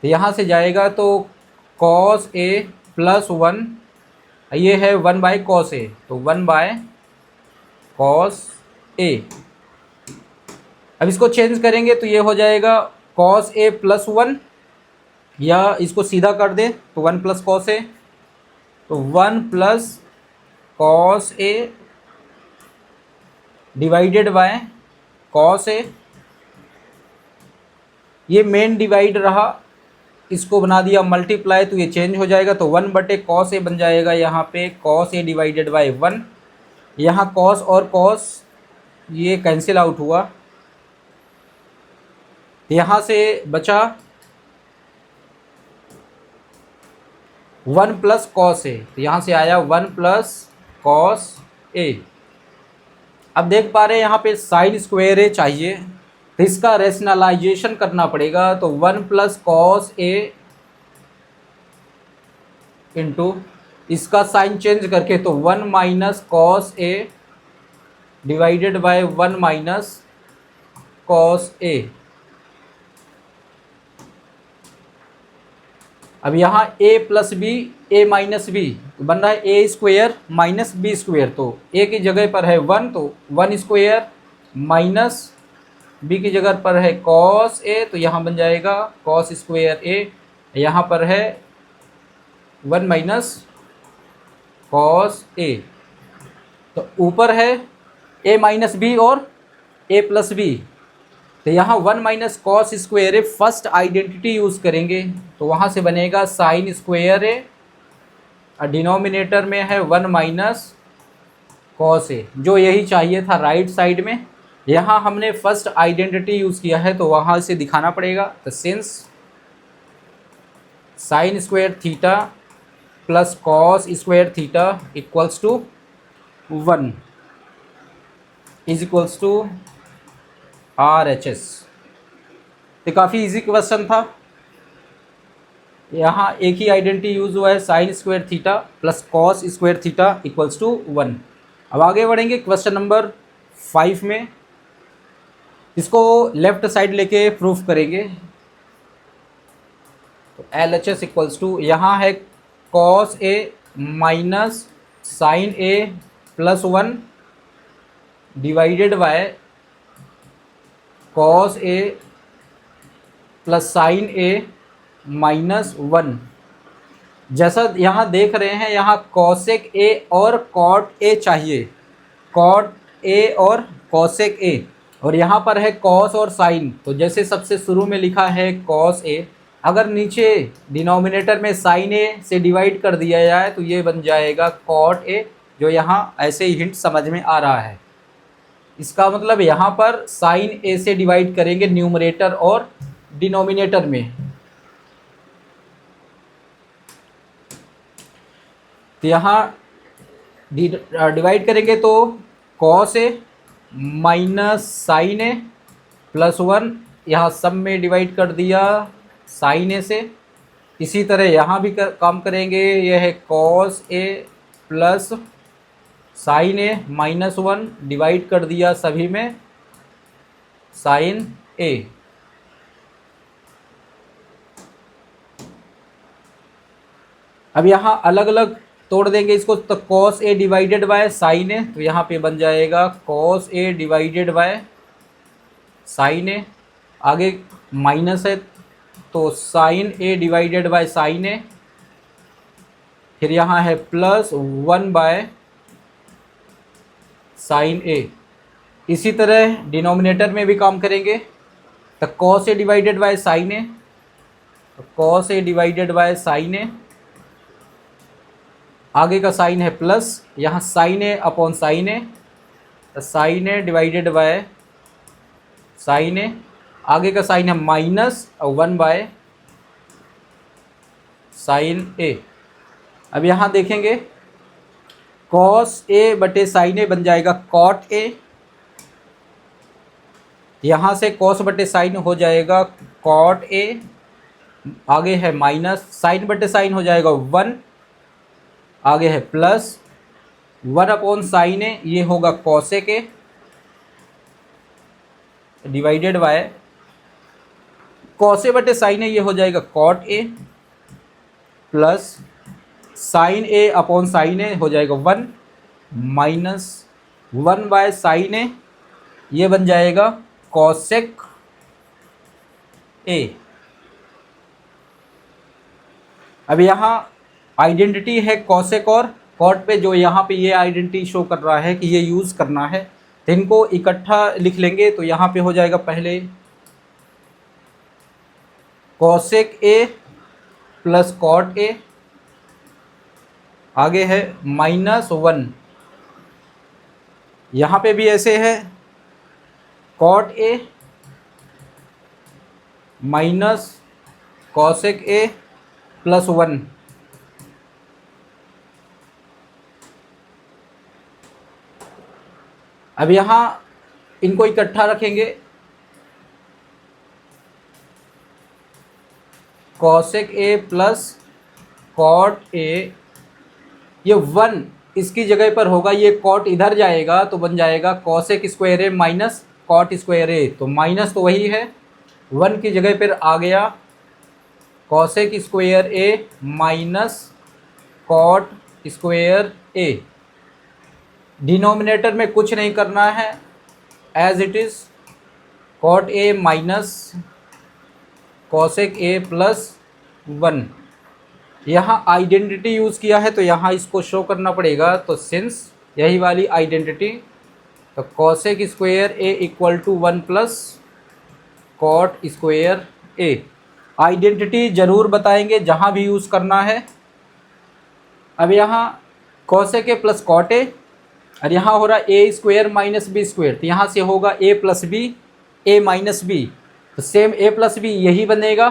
तो यहाँ से जाएगा तो कॉस ए प्लस 1, ये है 1 बाय कॉस ए, तो 1 बाय कॉस ए। अब इसको चेंज करेंगे तो ये हो जाएगा कॉस ए प्लस 1, या इसको सीधा कर दें तो 1 प्लस कॉस ए, तो 1 plus cos A divided by cos A. ये मेन डिवाइड रहा, इसको बना दिया मल्टीप्लाई, तो ये चेंज हो जाएगा, तो 1 बटे कॉस ए बन जाएगा यहाँ पे कॉस ए डिवाइडेड बाय 1। यहाँ कॉस और कॉस ये कैंसिल आउट हुआ, यहाँ से बचा 1 प्लस कॉस ए, तो यहाँ से आया 1 प्लस कॉस ए। अब देख पा रहे हैं यहाँ पे साइन स्क्वायर ए चाहिए, तो इसका रेशनलाइजेशन करना पड़ेगा, तो 1 प्लस कॉस ए इंटू इसका साइन चेंज करके तो 1 minus cos A divided by 1 minus cos A. अब यहाँ a plus B A minus B बन रहा है A square minus B square, तो a की जगह पर है 1, तो 1 स्क्वेयर माइनस b की जगह पर है कॉस ए, तो यहाँ बन जाएगा कॉस स्क्वेयर ए, यहाँ पर है 1 माइनस कॉस ए, तो ऊपर है a माइनस बी और a प्लस बी, तो यहाँ 1 माइनस कॉस स्क्वेयर ए फर्स्ट आइडेंटिटी यूज़ करेंगे, तो वहाँ से बनेगा साइन स्क्वेयर ए, डिनोमिनेटर में है 1 माइनस कॉस ए, जो यही चाहिए था राइट साइड में। यहाँ हमने फर्स्ट आइडेंटिटी यूज़ किया है, तो वहाँ से दिखाना पड़ेगा, तो since sine square theta plus cos square theta equals to 1 is equals to RHS। तो काफ़ी इजी क्वेश्चन था, यहाँ एक ही आइडेंटिटी यूज़ हुआ है sine square theta plus cos square theta equals to 1। अब आगे बढ़ेंगे क्वेश्चन नंबर 5 में, इसको लेफ्ट साइड लेके प्रूफ करेंगे। तो LHS इक्वल्स टू यहाँ है cos A minus sine A plus 1 divided by cos A plus sine A minus 1। जैसा यहाँ देख रहे हैं, यहाँ कॉसेक ए और कॉट ए चाहिए, कॉट ए और कॉसेक ए, और यहाँ पर है कॉस और साइन, तो जैसे सबसे शुरू में लिखा है कॉस ए, अगर नीचे डिनोमिनेटर में साइन ए से डिवाइड कर दिया जाए तो ये बन जाएगा कॉट ए, जो यहाँ ऐसे ही हिंट समझ में आ रहा है। इसका मतलब यहाँ पर साइन ए से डिवाइड करेंगे न्यूमरेटर और डिनोमिनेटर में, तो यहाँ डिवाइड करेंगे तो cos A minus sine A plus 1, यहाँ सब में डिवाइड कर दिया साइन ए से। इसी तरह यहाँ भी काम करेंगे, यह है cos A plus sine A minus 1 divide कर दिया सभी में साइन ए। अब यहाँ अलग अलग तोड़ देंगे इसको, तो cos A divided by sine A, तो यहाँ पे बन जाएगा cos A divided by sine A, आगे माइनस है तो sine A divided by sine A, फिर यहाँ है प्लस 1 बाय साइन ए। इसी तरह डिनोमिनेटर में भी काम करेंगे, तो cos A divided by sine A, तो cos A divided by sine A, आगे का साइन है प्लस, यहाँ sine A upon sine A, तो sine A divided by sine A, आगे का साइन है माइनस और 1 बाय साइन ए। अब यहाँ देखेंगे कॉस ए बटे साइन ए बन जाएगा कॉट ए, यहाँ से कॉस बटे साइन हो जाएगा कॉट ए, आगे है माइनस, साइन बटे साइन हो जाएगा 1, आगे है प्लस 1 अपॉन साइन ए, ये होगा cosec A divided by cos A बटे साइन ए, ये हो जाएगा cot A, plus sine A upon sine A हो जाएगा 1 माइनस 1/साइन ए, ये बन जाएगा कॉसेक ए। अब यहाँ आइडेंटिटी है कॉसेक और कॉट पे, जो यहाँ पे ये आइडेंटिटी शो कर रहा है कि ये यूज़ करना है, तो इनको इकट्ठा लिख लेंगे। तो यहाँ पे हो जाएगा पहले cosec A plus cot A, आगे है -1, यहाँ पे भी ऐसे है cot A minus cosec A plus 1, अब यहाँ इनको इकट्ठा रखेंगे, cosec A plus cot A, ये 1 इसकी जगह पर होगा, ये कॉट इधर जाएगा तो बन जाएगा cosec square A minus cot square A, तो माइनस तो वही है, 1 की जगह पर आ गया cosec square A minus cot square A. Denominator में कुछ नहीं करना है, as it is cot A minus cosec A plus 1। यहाँ आइडेंटिटी यूज़ किया है तो यहाँ इसको शो करना पड़ेगा, तो सिंस यही वाली आइडेंटिटी, तो cosec square A equal to 1 plus cot square A. Identity ज़रूर बताएंगे जहाँ भी यूज़ करना है। अब यहाँ cosec A plus cot A, और यहाँ हो रहा A square minus B square, तो यहाँ से होगा A plus B A minus B, तो सेम ए प्लस बी यही बनेगा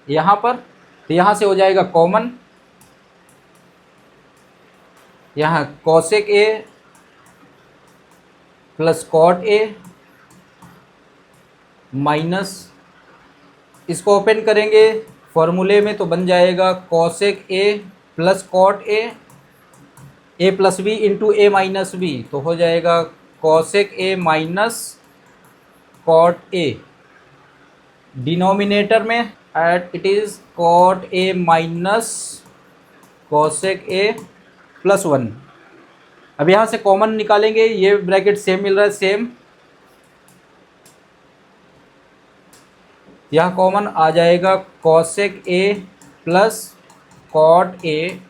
यहाँ पर, तो यहाँ से हो जाएगा कॉमन, यहाँ cosec A plus cot A minus, इसको ओपन करेंगे फॉर्मूले में तो बन जाएगा cosec A plus cot A plus B into A minus B, तो हो जाएगा cosec A minus cot A. Denominator में at it is cot A minus cosec A plus 1। अब यहाँ से कॉमन निकालेंगे, ये ब्रैकेट सेम मिल रहा है, सेम, यहाँ कॉमन आ जाएगा cosec A plus cot A,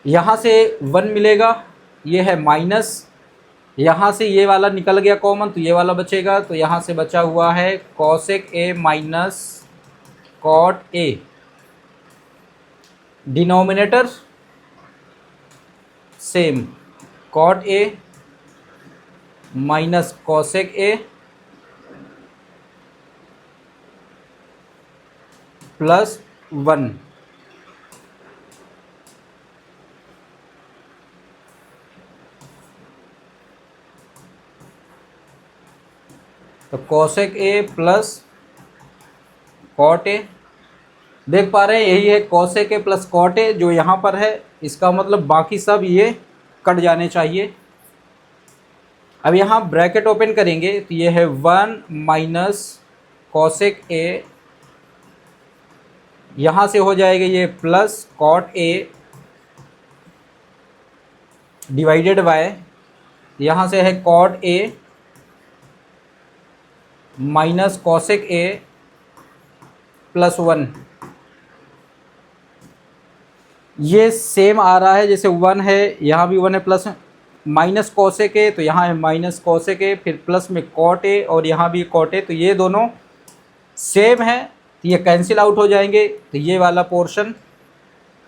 यहाँ से 1 मिलेगा, ये है माइनस, यहाँ से ये वाला निकल गया कॉमन तो ये वाला बचेगा, तो यहाँ से बचा हुआ है cosec A minus cot A. Denominator same, cot A minus cosec A plus 1। तो cosec A plus cot A, देख पा रहे हैं यही है cosec A plus cot A जो यहाँ पर है, इसका मतलब बाकी सब ये कट जाने चाहिए। अब यहाँ ब्रैकेट ओपन करेंगे तो ये है 1 माइनस कॉसेक ए, यहाँ से हो जाएगा ये plus cot A divided by, यहाँ से है cot A minus cosec A plus 1। ये सेम आ रहा है, जैसे 1 है यहाँ भी 1 है, प्लस माइनस कॉसेक ए, तो यहाँ है माइनस कॉसेक ए, फिर प्लस में कॉट ए और यहाँ भी कॉट ए, तो ये दोनों सेम है, तो ये कैंसिल आउट हो जाएंगे, तो ये वाला पोर्शन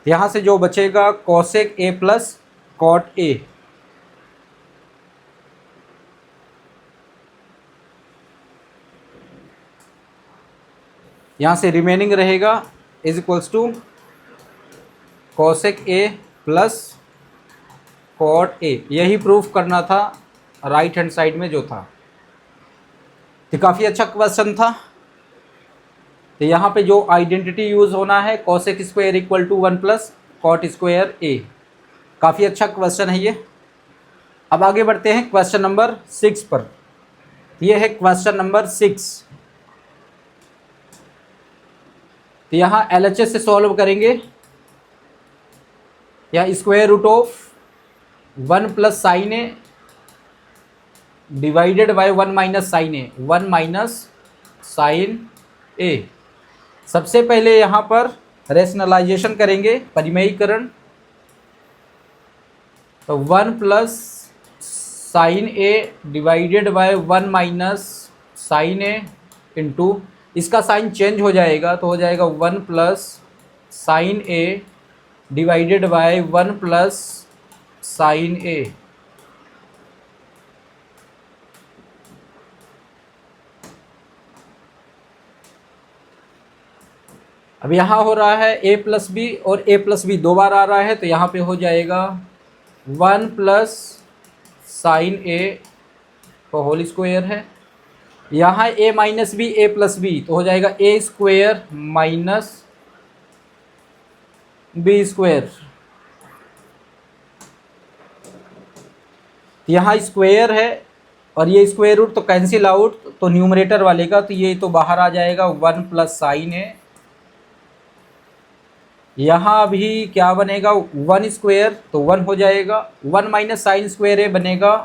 यहाँ से जो बचेगा cosec A plus cot A. यहाँ से रिमेनिंग रहेगा is equals to cosec A plus cot A. यही प्रूफ करना था राइट हैंड साइड में जो था। तो काफ़ी अच्छा क्वेश्चन था। तो यहाँ पे जो आइडेंटिटी यूज़ होना है cosec square equal to 1 plus cot square A. काफ़ी अच्छा क्वेश्चन है ये। अब आगे बढ़ते हैं क्वेश्चन नंबर 6 पर। ये है क्वेश्चन नंबर 6। तो यहाँ LHS से सॉल्व करेंगे। या square root of 1 plus sine A divided by 1 minus sine A, 1 minus sine A. सबसे पहले यहाँ पर रेशनलाइजेशन करेंगे, परिमेयीकरण। तो 1 plus sine A divided by 1 minus sine A into, इसका साइन चेंज हो जाएगा तो हो जाएगा 1 plus sine A divided by 1 plus sine A. अब यहाँ हो रहा है a प्लस बी और a प्लस बी 2 बार आ रहा है, तो यहाँ पे हो जाएगा 1 प्लस साइन ए का होल स्क्वायर है। यहाँ a minus B a plus B तो हो जाएगा a square minus B square. यहाँ स्क्वायर है और ये स्क्वायर रूट तो कैंसिल आउट, तो न्यूमरेटर वाले का तो ये तो बाहर आ जाएगा 1 प्लस साइन ए। यहाँ अभी क्या बनेगा 1 स्क्वायर तो 1 हो जाएगा, 1 माइनस साइन स्क्वायर ए बनेगा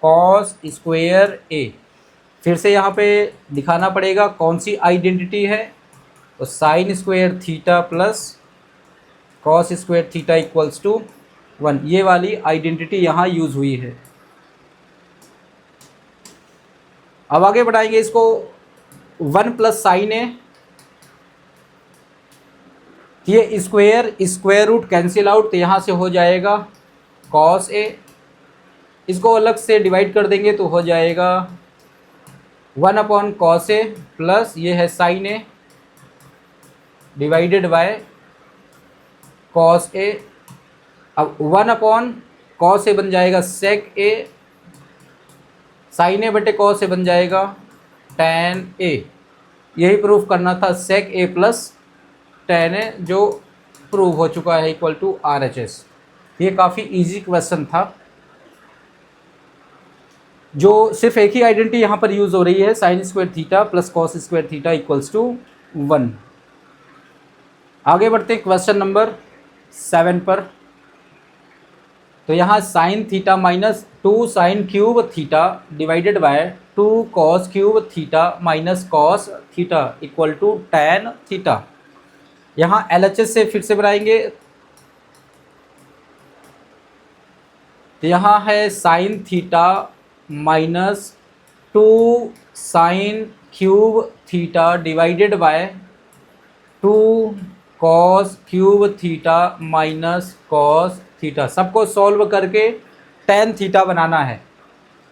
कॉस स्क्वायर ए। फिर से यहाँ पे दिखाना पड़ेगा कौन सी आइडेंटिटी है, तो sine square theta plus cos square theta equals to 1, ये वाली आइडेंटिटी यहाँ यूज़ हुई है। अब आगे बढ़ाएंगे इसको 1 प्लस साइन ए, ये स्क्वायर रूट कैंसिल आउट, तो यहाँ से हो जाएगा कॉस ए। इसको अलग से डिवाइड कर देंगे तो हो जाएगा 1 अपॉन कॉस ए प्लस ये है sine A divided by cos A. अब 1 अपॉन कॉस ए बन जाएगा सेक ए, साइन ए बटे कॉस ए बन जाएगा टैन ए। यही प्रूफ करना था सेक ए प्लस टैन ए, जो प्रूव हो चुका है इक्वल टू RHS। ये काफ़ी इजी क्वेश्चन था, जो सिर्फ एक ही आइडेंटिटी यहाँ पर यूज़ हो रही है, sine square theta plus cos square theta equals to 1। आगे बढ़ते हैं क्वेश्चन नंबर 7 पर। तो यहाँ sine theta minus 2 sine cube theta divided by 2 cos cube theta minus cos theta equal to tan theta. यहाँ LHS से फिर से बनाएंगे। तो यहाँ है sine theta minus 2 sine cube theta divided by 2 cos cube theta minus cos theta. सबको सॉल्व करके टैन थीटा बनाना है।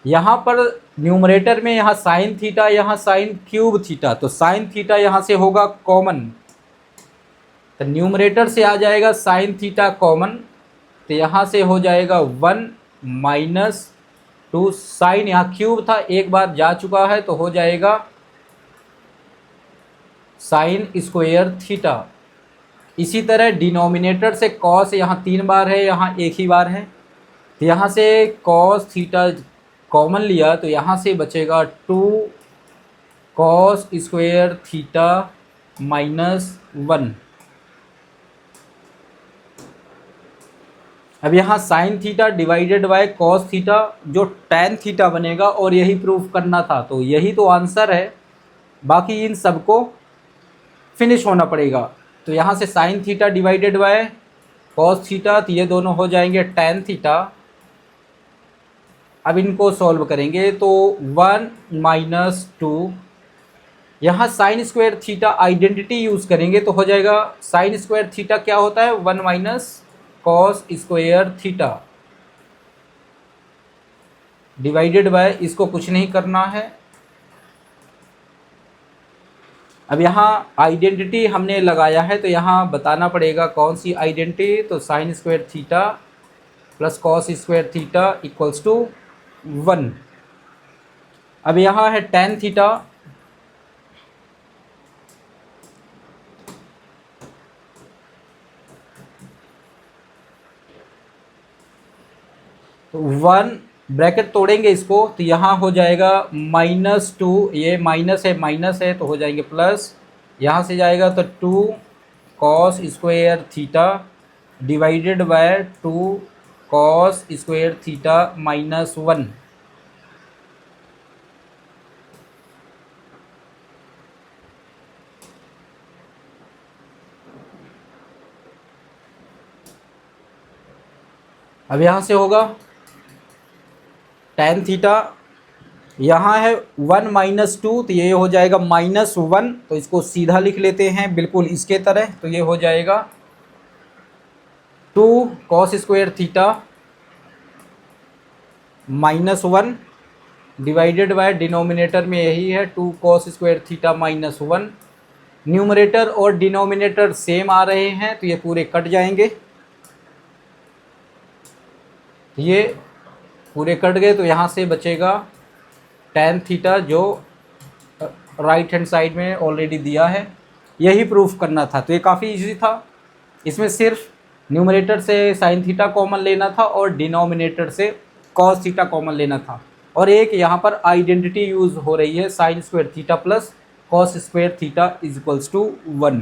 यहाँ पर न्यूमरेटर में यहाँ साइन थीटा, यहाँ साइन क्यूब थीटा, तो साइन थीटा यहाँ से होगा कॉमन, तो न्यूमरेटर से आ जाएगा साइन थीटा कॉमन, तो यहाँ से हो जाएगा 1 माइनस 2 साइन, यहाँ क्यूब था एक बार जा चुका है तो हो जाएगा साइन स्क्वायर थीटा। इसी तरह डिनोमिनेटर से कॉस यहाँ 3 बार है, यहाँ एक ही बार है, तो यहाँ से कॉस थीटा कॉमन लिया तो यहाँ से बचेगा 2 कॉस स्क्वायर थीटा माइनस 1। अब यहाँ sine theta divided by cos theta जो टैन थीटा बनेगा, और यही प्रूफ करना था, तो यही तो आंसर है। बाकी इन सबको फिनिश होना पड़ेगा। तो यहाँ से sine theta divided by cos theta, तो ये दोनों हो जाएंगे टैन थीटा। अब इनको सॉल्व करेंगे तो 1 माइनस 2 यहाँ sine square theta identity use करेंगे तो हो जाएगा साइन स्क्वायर थीटा क्या होता है 1 minus cos square theta divided bye, इसको कुछ नहीं करना है। अब यहाँ आइडेंटिटी हमने लगाया है तो यहाँ बताना पड़ेगा कौन सी आइडेंटिटी, तो sine square theta plus cos square theta equals to 1। अब यहाँ है टेन थीटा, तो 1 ब्रैकेट तोड़ेंगे इसको तो यहाँ हो जाएगा -2, ये माइनस है तो हो जाएंगे प्लस, यहाँ से जाएगा तो 2 cos square theta divided by 2 cos square theta -1। अब यहाँ से होगा tan थीटा, यहाँ है 1 माइनस 2 तो ये हो जाएगा -1, तो इसको सीधा लिख लेते हैं बिल्कुल इसके तरह, तो ये हो जाएगा 2 cos square theta -1 divided by denominator में यही है 2 कॉस स्क्वायर थीटा -1। न्यूमरेटर और डिनोमिनेटर सेम आ रहे हैं तो ये पूरे कट जाएंगे, ये पूरे कट गए तो यहाँ से बचेगा tan थीटा जो राइट हैंड साइड में ऑलरेडी दिया है। यही प्रूफ करना था, तो ये काफ़ी इजी था। इसमें सिर्फ न्यूमरेटर से साइन थीटा कॉमन लेना था और डिनोमिनेटर से कॉस थीटा कॉमन लेना था, और एक यहाँ पर आइडेंटिटी यूज़ हो रही है sine square theta plus cos square theta is equals to 1।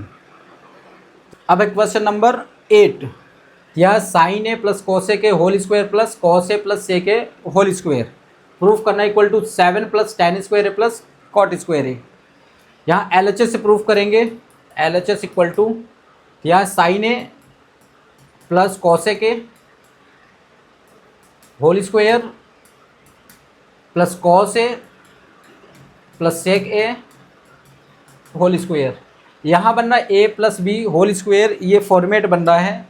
अब एक क्वेश्चन नंबर 8, यह sine A plus cos A के whole square plus cos A plus से के होल स्क्वायर प्रूफ करना equal to 7 plus tan square A plus cot square A. यहाँ एल एच एस से प्रूफ करेंगे, L H S equal to यहाँ sine A plus cos A के whole square plus cos A plus sec A whole square. यहाँ बनना ए प्लस बी होल स्क्वायर, ये फॉर्मेट बन रहा है,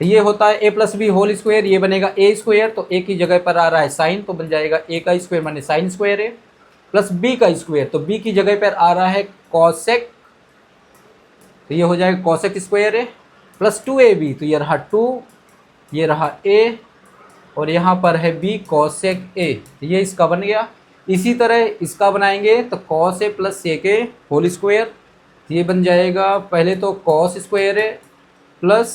ये होता है ए प्लस बी होल स्क्वायर, ये बनेगा ए स्क्वायर, तो ए की जगह पर आ रहा है साइन तो बन जाएगा ए का स्क्वायर माने sign square A plus B का स्क्वायर, तो बी की जगह पर आ रहा है कॉसेक, तो ये हो जाएगा cosec square A plus 2ab, तो ये रहा 2, ये रहा a और यहाँ पर है b कॉसेक a, तो ये इसका बन गया। इसी तरह इसका बनाएंगे तो cos A plus sec A whole square, ये बन जाएगा पहले तो cos square A plus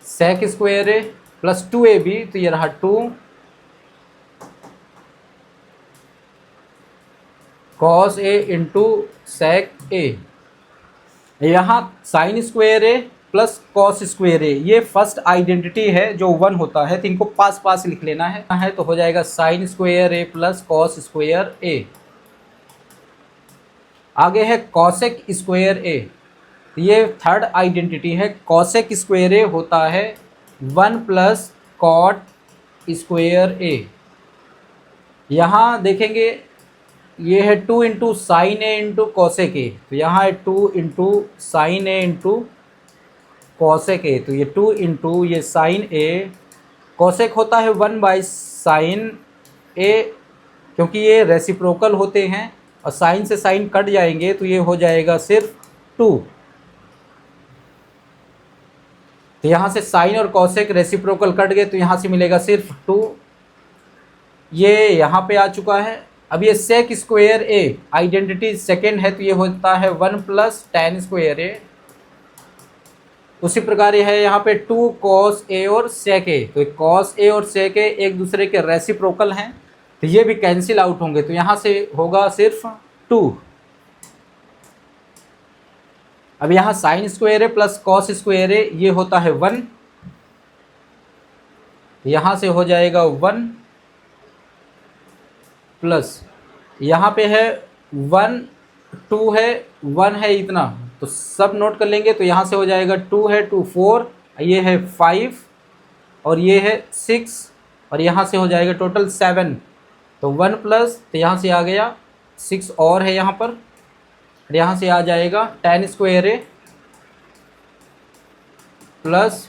sec square A plus 2ab, तो ये रहा 2 कॉस ए इंटू सेक ए। यहाँ sine square A plus cos square ए, ये फर्स्ट आइडेंटिटी है जो 1 होता है, तो इनको पास पास लिख लेना है तो हो जाएगा sine square A plus cos square A. आगे है कॉसेक स्क्वायर ए, ये थर्ड आइडेंटिटी है, कॉसेक स्क्वायर ए होता है 1 प्लस कॉट स्क्वायर ए। यहाँ देखेंगे ये है 2 into sine A into cosec ए, तो यहाँ है 2 into sine A into cosec ए, तो ये 2 इंटू ये साइन ए, कॉसेक होता है 1 बाई साइन ए, क्योंकि ये रेसिप्रोकल होते हैं और साइन से साइन कट जाएंगे तो ये हो जाएगा सिर्फ 2। तो यहाँ से साइन और कॉसेक रेसिप्रोकल कट गए तो यहाँ से मिलेगा सिर्फ 2, ये यहाँ पे आ चुका है। अब ये सेक स्क्वायर ए आइडेंटिटी सेकेंड है, तो ये होता है 1 प्लस टेन स्क्वायर ए। उसी प्रकार ये है यहाँ पे 2 कॉस ए और सेक ए, तो कॉस ए और सेक ए एक दूसरे के रेसिप्रोकल हैं तो ये भी कैंसिल आउट होंगे, तो यहाँ से होगा सिर्फ 2। अब यहाँ sine square A plus cos square ए, ये होता है 1, यहाँ से हो जाएगा 1 प्लस यहाँ पे है 1 2 है 1 है इतना, तो सब नोट कर लेंगे, तो यहाँ से हो जाएगा 2 है 2 4, ये है 5 और ये है 6 और यहाँ से हो जाएगा टोटल 7, तो 1 प्लस, तो यहाँ से आ गया 6 और है यहाँ पर, और यहाँ से आ जाएगा tan square A plus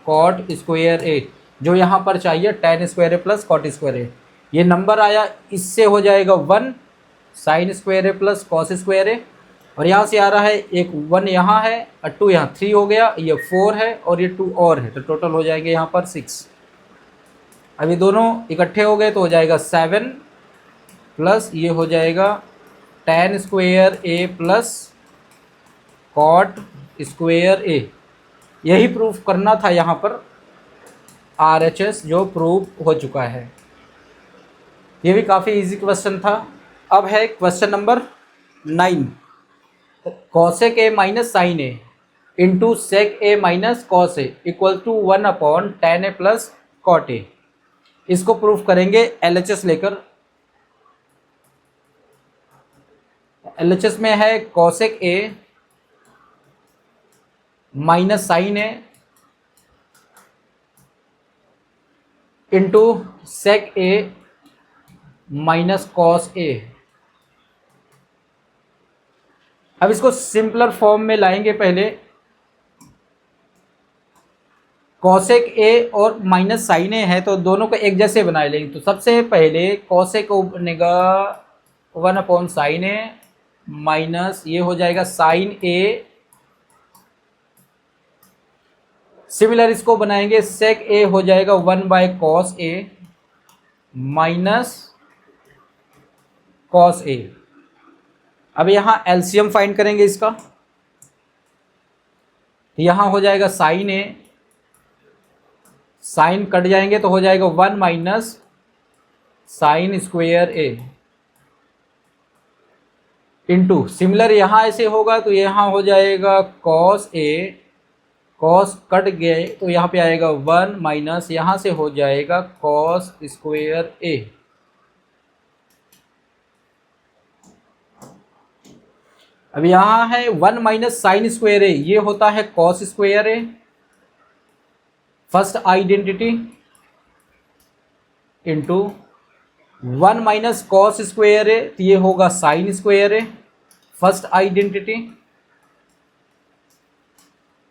cot square ए, जो यहाँ पर चाहिए tan square A plus cot square ए। ये नंबर आया, इससे हो जाएगा 1 sign square A plus cos square ए, और यहाँ से आ रहा है एक 1 यहाँ है और 2 यहाँ, 3 हो गया, ये 4 है और ये 2 और है, तो टोटल हो जाएंगे यहाँ पर 6। अब ये दोनों इकट्ठे हो गए तो हो जाएगा 7 प्लस ये हो जाएगा tan square A plus cot square ए। यही प्रूफ करना था यहाँ पर RHS, जो प्रूफ हो चुका है। ये भी काफ़ी इजी क्वेश्चन था। अब है question number 9, cosec A minus sine A into sec A minus cos A equal to 1/tan A plus cot A. इसको प्रूफ करेंगे LHS लेकर। LHS में है cosec A minus sine A into sec A minus cos A. अब इसको सिंपलर फॉर्म में लाएंगे। पहले कॉसेक ए और माइनस साइन ए है तो दोनों को एक जैसे बना लेंगे। तो सबसे पहले कॉसेक को बनेगा 1/sin ए माइनस ये हो जाएगा साइन ए। सिमिलर इसको बनाएंगे, सेक ए हो जाएगा 1/cos ए माइनस cos ए। अब यहाँ एलसीएम फाइंड करेंगे इसका, यहाँ हो जाएगा साइन ए, साइन कट जाएंगे तो हो जाएगा 1 माइनस साइन स्क्वायर ए इंटू, सिमिलर यहाँ ऐसे होगा तो यहाँ हो जाएगा cos ए, cos कट गए तो यहाँ पे आएगा 1 माइनस यहाँ से हो जाएगा cos स्क्वायर ए। अब यहाँ है 1 माइनस साइन स्क्वायर ए, ये होता है cos square A first identity into 1 minus cos square A, तो ये होगा sine square A first identity.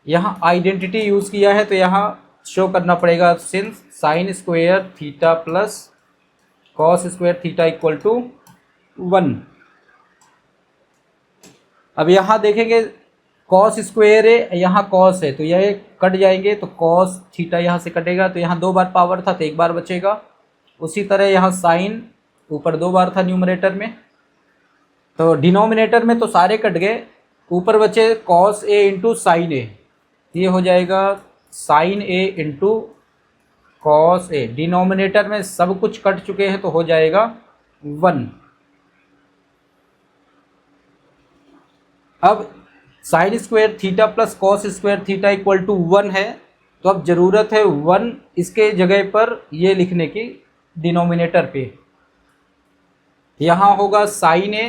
यहाँ आइडेंटिटी यूज किया है तो यहाँ शो करना पड़ेगा since sine square theta plus cos square theta equal to 1। अब यहाँ देखेंगे कॉस स्क्वायर है, यहाँ कॉस है तो यह कट जाएंगे तो कॉस थीटा यहाँ से कटेगा तो यहाँ 2 बार पावर था तो 1 बार बचेगा। उसी तरह यहाँ साइन ऊपर 2 बार था न्यूमरेटर में, तो डिनोमिनेटर में तो सारे कट गए, ऊपर बचे cos A into sine A, ये हो जाएगा sine A into cos A. Denominator में सब कुछ कट चुके हैं तो हो जाएगा 1। अब sine square theta plus cos square theta equal to 1 है, तो अब ज़रूरत है 1 इसके जगह पर ये लिखने की डिनोमिनेटर पे। यहाँ होगा sine A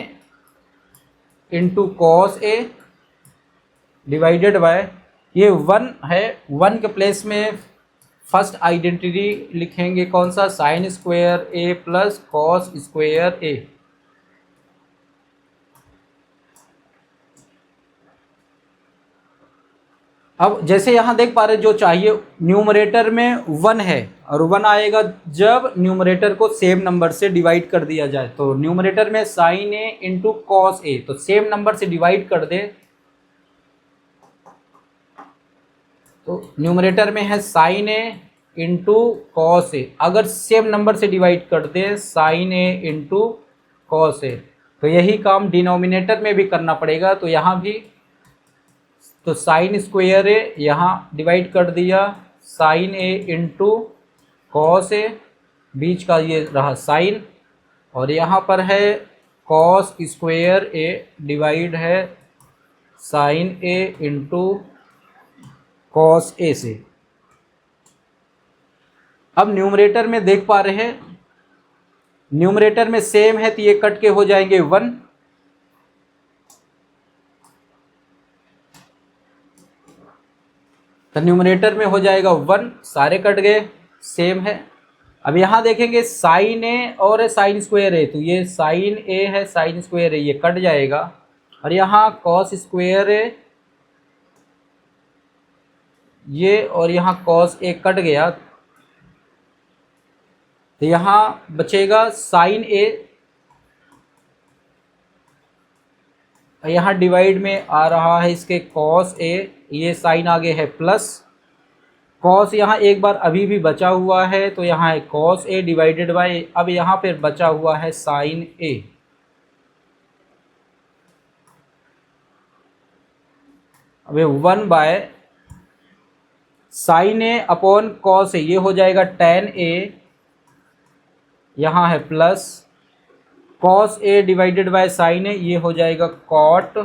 into cos A divided by ये 1 है, 1 के प्लेस में फर्स्ट आइडेंटिटी लिखेंगे कौन सा, sign square A plus cos square A. अब जैसे यहाँ देख पा रहे जो चाहिए न्यूमरेटर में 1 है और 1 आएगा जब न्यूमरेटर को सेम नंबर से डिवाइड कर दिया जाए। तो न्यूमरेटर में sign A into cos A, तो सेम नंबर से डिवाइड कर दे तो न्यूमरेटर में है साइन ए इंटू कॉस ए, अगर सेम नंबर से डिवाइड कर दे sign A into cos A, तो यही काम डिनोमिनेटर में भी करना पड़ेगा। तो यहाँ भी तो साइन स्क्वायर ए यहाँ डिवाइड कर दिया साइन ए इंटू कॉस ए, बीच का ये रहा साइन, और यहाँ पर है कॉस स्क्वायर ए डिवाइड है साइन ए इंटू कॉस ए से। अब न्यूमरेटर में देख पा रहे हैं न्यूमरेटर में सेम है तो ये कट के हो जाएंगे 1, तो न्यूमरेटर में हो जाएगा 1, सारे कट गए सेम है। अब यहाँ देखेंगे साइन ए और साइन स्क्वायर ए, तो ये साइन ए है साइन स्क्वायर ए, ये कट जाएगा और यहाँ कॉस स्क्वायर ए, ये और यहाँ कॉस ए कट गया, तो यहाँ बचेगा साइन ए, यहाँ डिवाइड में आ रहा है इसके कॉस ए, ये साइन आगे है प्लस, कॉस यहाँ एक बार अभी भी बचा हुआ है तो यहाँ है कॉस ए डिवाइडेड बाय, अब यहाँ पे बचा हुआ है साइन ए। अब 1 by sine A upon cos A, ये हो जाएगा टेन ए, यहाँ है plus cos A divided by sine A, ये हो जाएगा कॉट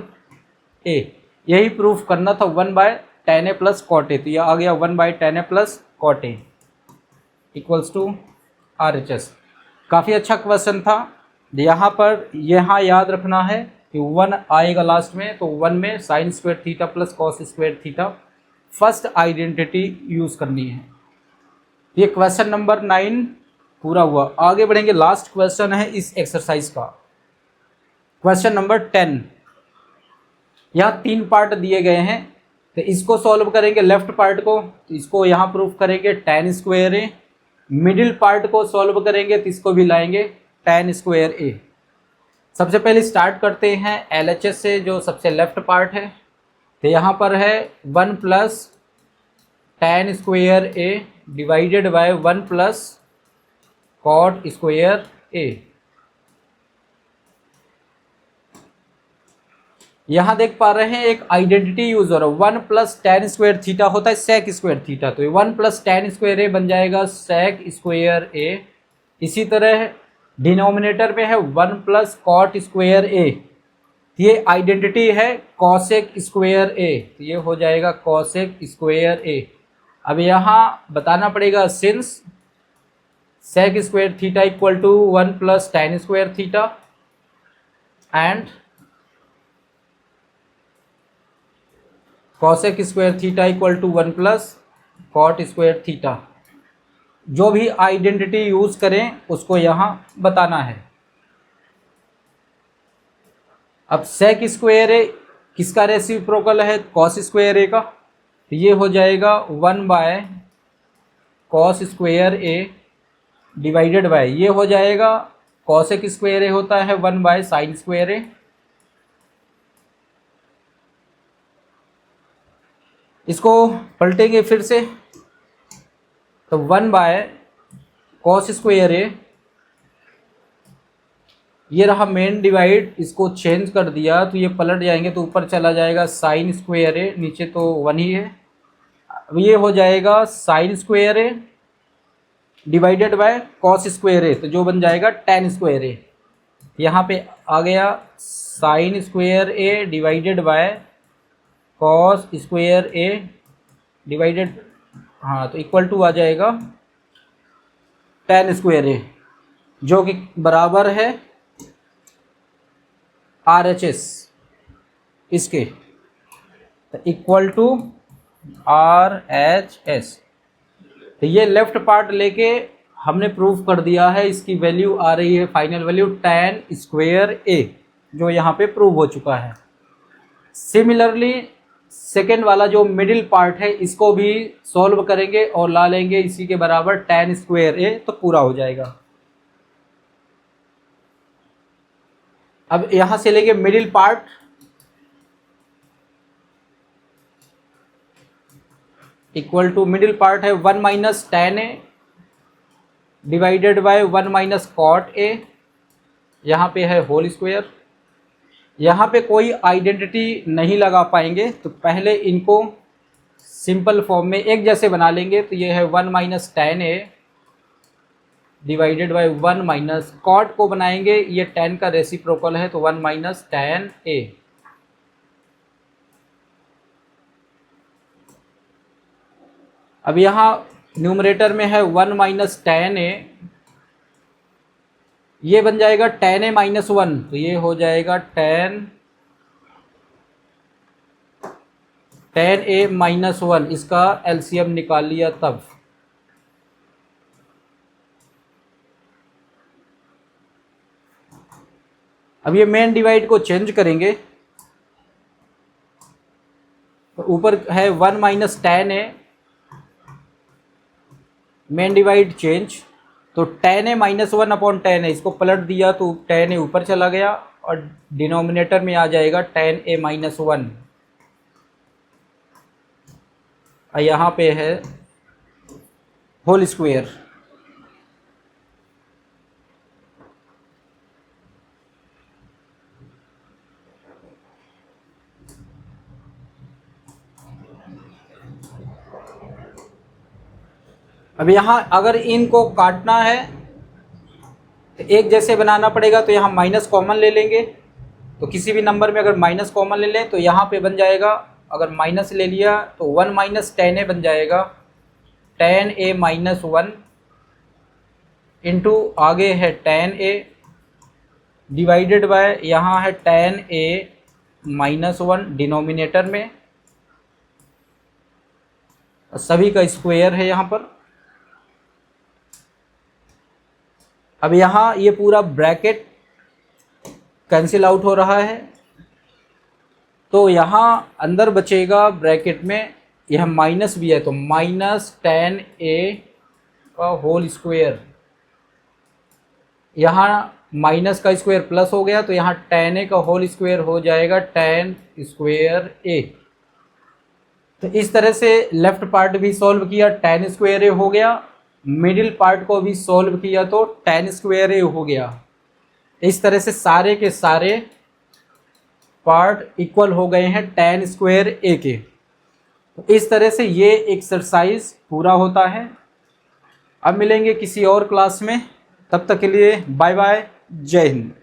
ए। यही प्रूफ करना था 1/tan a plus cot A, तो यह आ गया 1/tan a plus cot A equals to RHS। काफ़ी अच्छा क्वेश्चन था। यहाँ याद रखना है कि 1 आएगा लास्ट में, तो 1 में sign square theta plus cos square theta first identity use करनी है। ये क्वेश्चन नंबर 9 पूरा हुआ। आगे बढ़ेंगे, लास्ट क्वेश्चन है इस एक्सरसाइज का, क्वेश्चन नंबर 10। यहाँ 3 पार्ट दिए गए हैं, तो इसको सॉल्व करेंगे लेफ्ट पार्ट को, तो इसको यहाँ प्रूफ करेंगे tan स्क्वायर ए, मिडिल पार्ट को सॉल्व करेंगे तो इसको भी लाएंगे tan स्क्वायर ए। सबसे पहले स्टार्ट करते हैं LHS से, जो सबसे लेफ्ट पार्ट है, तो यहाँ पर है 1 plus tan square A divided by 1 plus cot square A. यहाँ देख पा रहे हैं एक आइडेंटिटी यूज हो रहा है, 1 प्लस tan स्क्वायर थीटा होता है सेक स्क्वायर थीटा, तो 1 प्लस tan स्क्वायर ए बन जाएगा सेक स्क्वायर ए। इसी तरह डिनोमिनेटर में है 1 प्लस कॉट स्क्वायर ए, ये आइडेंटिटी है कॉसेक स्क्वायर ए, तो ये हो जाएगा कॉसेक स्क्वायर ए। अब यहाँ बताना पड़ेगा since sec square theta equal to 1 plus tan square theta and cosec square theta equal to 1 plus cot square theta, जो भी आइडेंटिटी यूज करें उसको यहाँ बताना है। अब सेक स्क्वायर ए किसका रेसिप्रोकल है, कॉस स्क्वायर ए का, तो ये हो जाएगा 1 by cos square A divided by, ये हो जाएगा कॉसेक स्क्वायर ए होता है 1 बाय साइन स्क्वायर ए। इसको पलटेंगे फिर से, तो 1 बाय कॉस स्क्वायर ए, ये रहा मेन डिवाइड, इसको चेंज कर दिया तो ये पलट जाएंगे, तो ऊपर चला जाएगा साइन स्क्वायर ए, नीचे तो 1 ही है। अब ये हो जाएगा sine square A divided by cos square A, तो जो बन जाएगा tan स्क्वायर ए। यहाँ पे आ गया sign square A divided by cos square A divided, हाँ तो इक्वल टू आ जाएगा tan स्क्वायर ए, जो कि बराबर है RHS इसके, तो इक्वल टू RHS। तो ये लेफ्ट पार्ट लेके हमने प्रूफ कर दिया है, इसकी वैल्यू आ रही है फाइनल वैल्यू tan स्क्वायर ए, जो यहाँ पे प्रूव हो चुका है। सिमिलरली सेकेंड वाला जो मिडिल पार्ट है, इसको भी सॉल्व करेंगे और ला लेंगे इसी के बराबर tan स्क्वायर ए, तो पूरा हो जाएगा। अब यहाँ से लेंगे middle part, equal to middle part है 1 minus tan A divided by 1 minus cot A, यहाँ पे है होल स्क्वायर। यहाँ पे कोई आइडेंटिटी नहीं लगा पाएंगे, तो पहले इनको सिंपल फॉर्म में एक जैसे बना लेंगे, तो ये है 1 minus tan A divided by 1 minus cot को बनाएंगे, ये tan का रेसिप्रोकल है, तो 1 माइनस tan ए। अब यहाँ न्यूमरेटर में है 1 माइनस tan ए, ये बन जाएगा tan ए माइनस 1, तो ये हो जाएगा tan ए माइनस 1, इसका LCM निकाल लिया तब। अब ये मेन डिवाइड को चेंज करेंगे, तो ऊपर है 1 माइनस टेन ए, मेन डिवाइड चेंज, तो टेन ए माइनस वन अपॉन टेन ए, इसको पलट दिया तो टेन ए ऊपर चला गया और डिनोमिनेटर में आ जाएगा टेन ए माइनस वन। यहाँ पे है होल स्क्वायर। अब यहाँ अगर इनको काटना है तो एक जैसे बनाना पड़ेगा, तो यहाँ माइनस कॉमन ले लेंगे। तो किसी भी नंबर में अगर माइनस कॉमन ले लें तो यहाँ पे बन जाएगा, अगर माइनस ले लिया तो 1 माइनस टेन ए बन जाएगा, टेन ए माइनस वन इंटू आगे है टेन ए डिवाइडेड बाय यहाँ है टेन ए माइनस वन डिनोमिनेटर में, सभी का स्क्वायर है यहाँ पर। अब यहाँ ये पूरा ब्रैकेट कैंसिल आउट हो रहा है, तो यहाँ अंदर बचेगा ब्रैकेट में, यह माइनस भी है तो माइनस टेन ए का होल स्क्वायर, यहाँ माइनस का स्क्वायर प्लस हो गया तो यहाँ टेन ए का होल स्क्वायर हो जाएगा टेन स्क्वायर ए। तो इस तरह से लेफ्ट पार्ट भी सॉल्व किया, टेन स्क्वायर ए हो गया, मिडिल पार्ट को भी सॉल्व किया तो टेन स्क्वायर ए हो गया। इस तरह से सारे के सारे पार्ट इक्वल हो गए हैं टेन स्क्वायर ए के। तो इस तरह से ये एक्सरसाइज पूरा होता है। अब मिलेंगे किसी और क्लास में, तब तक के लिए बाय बाय, जय हिंद।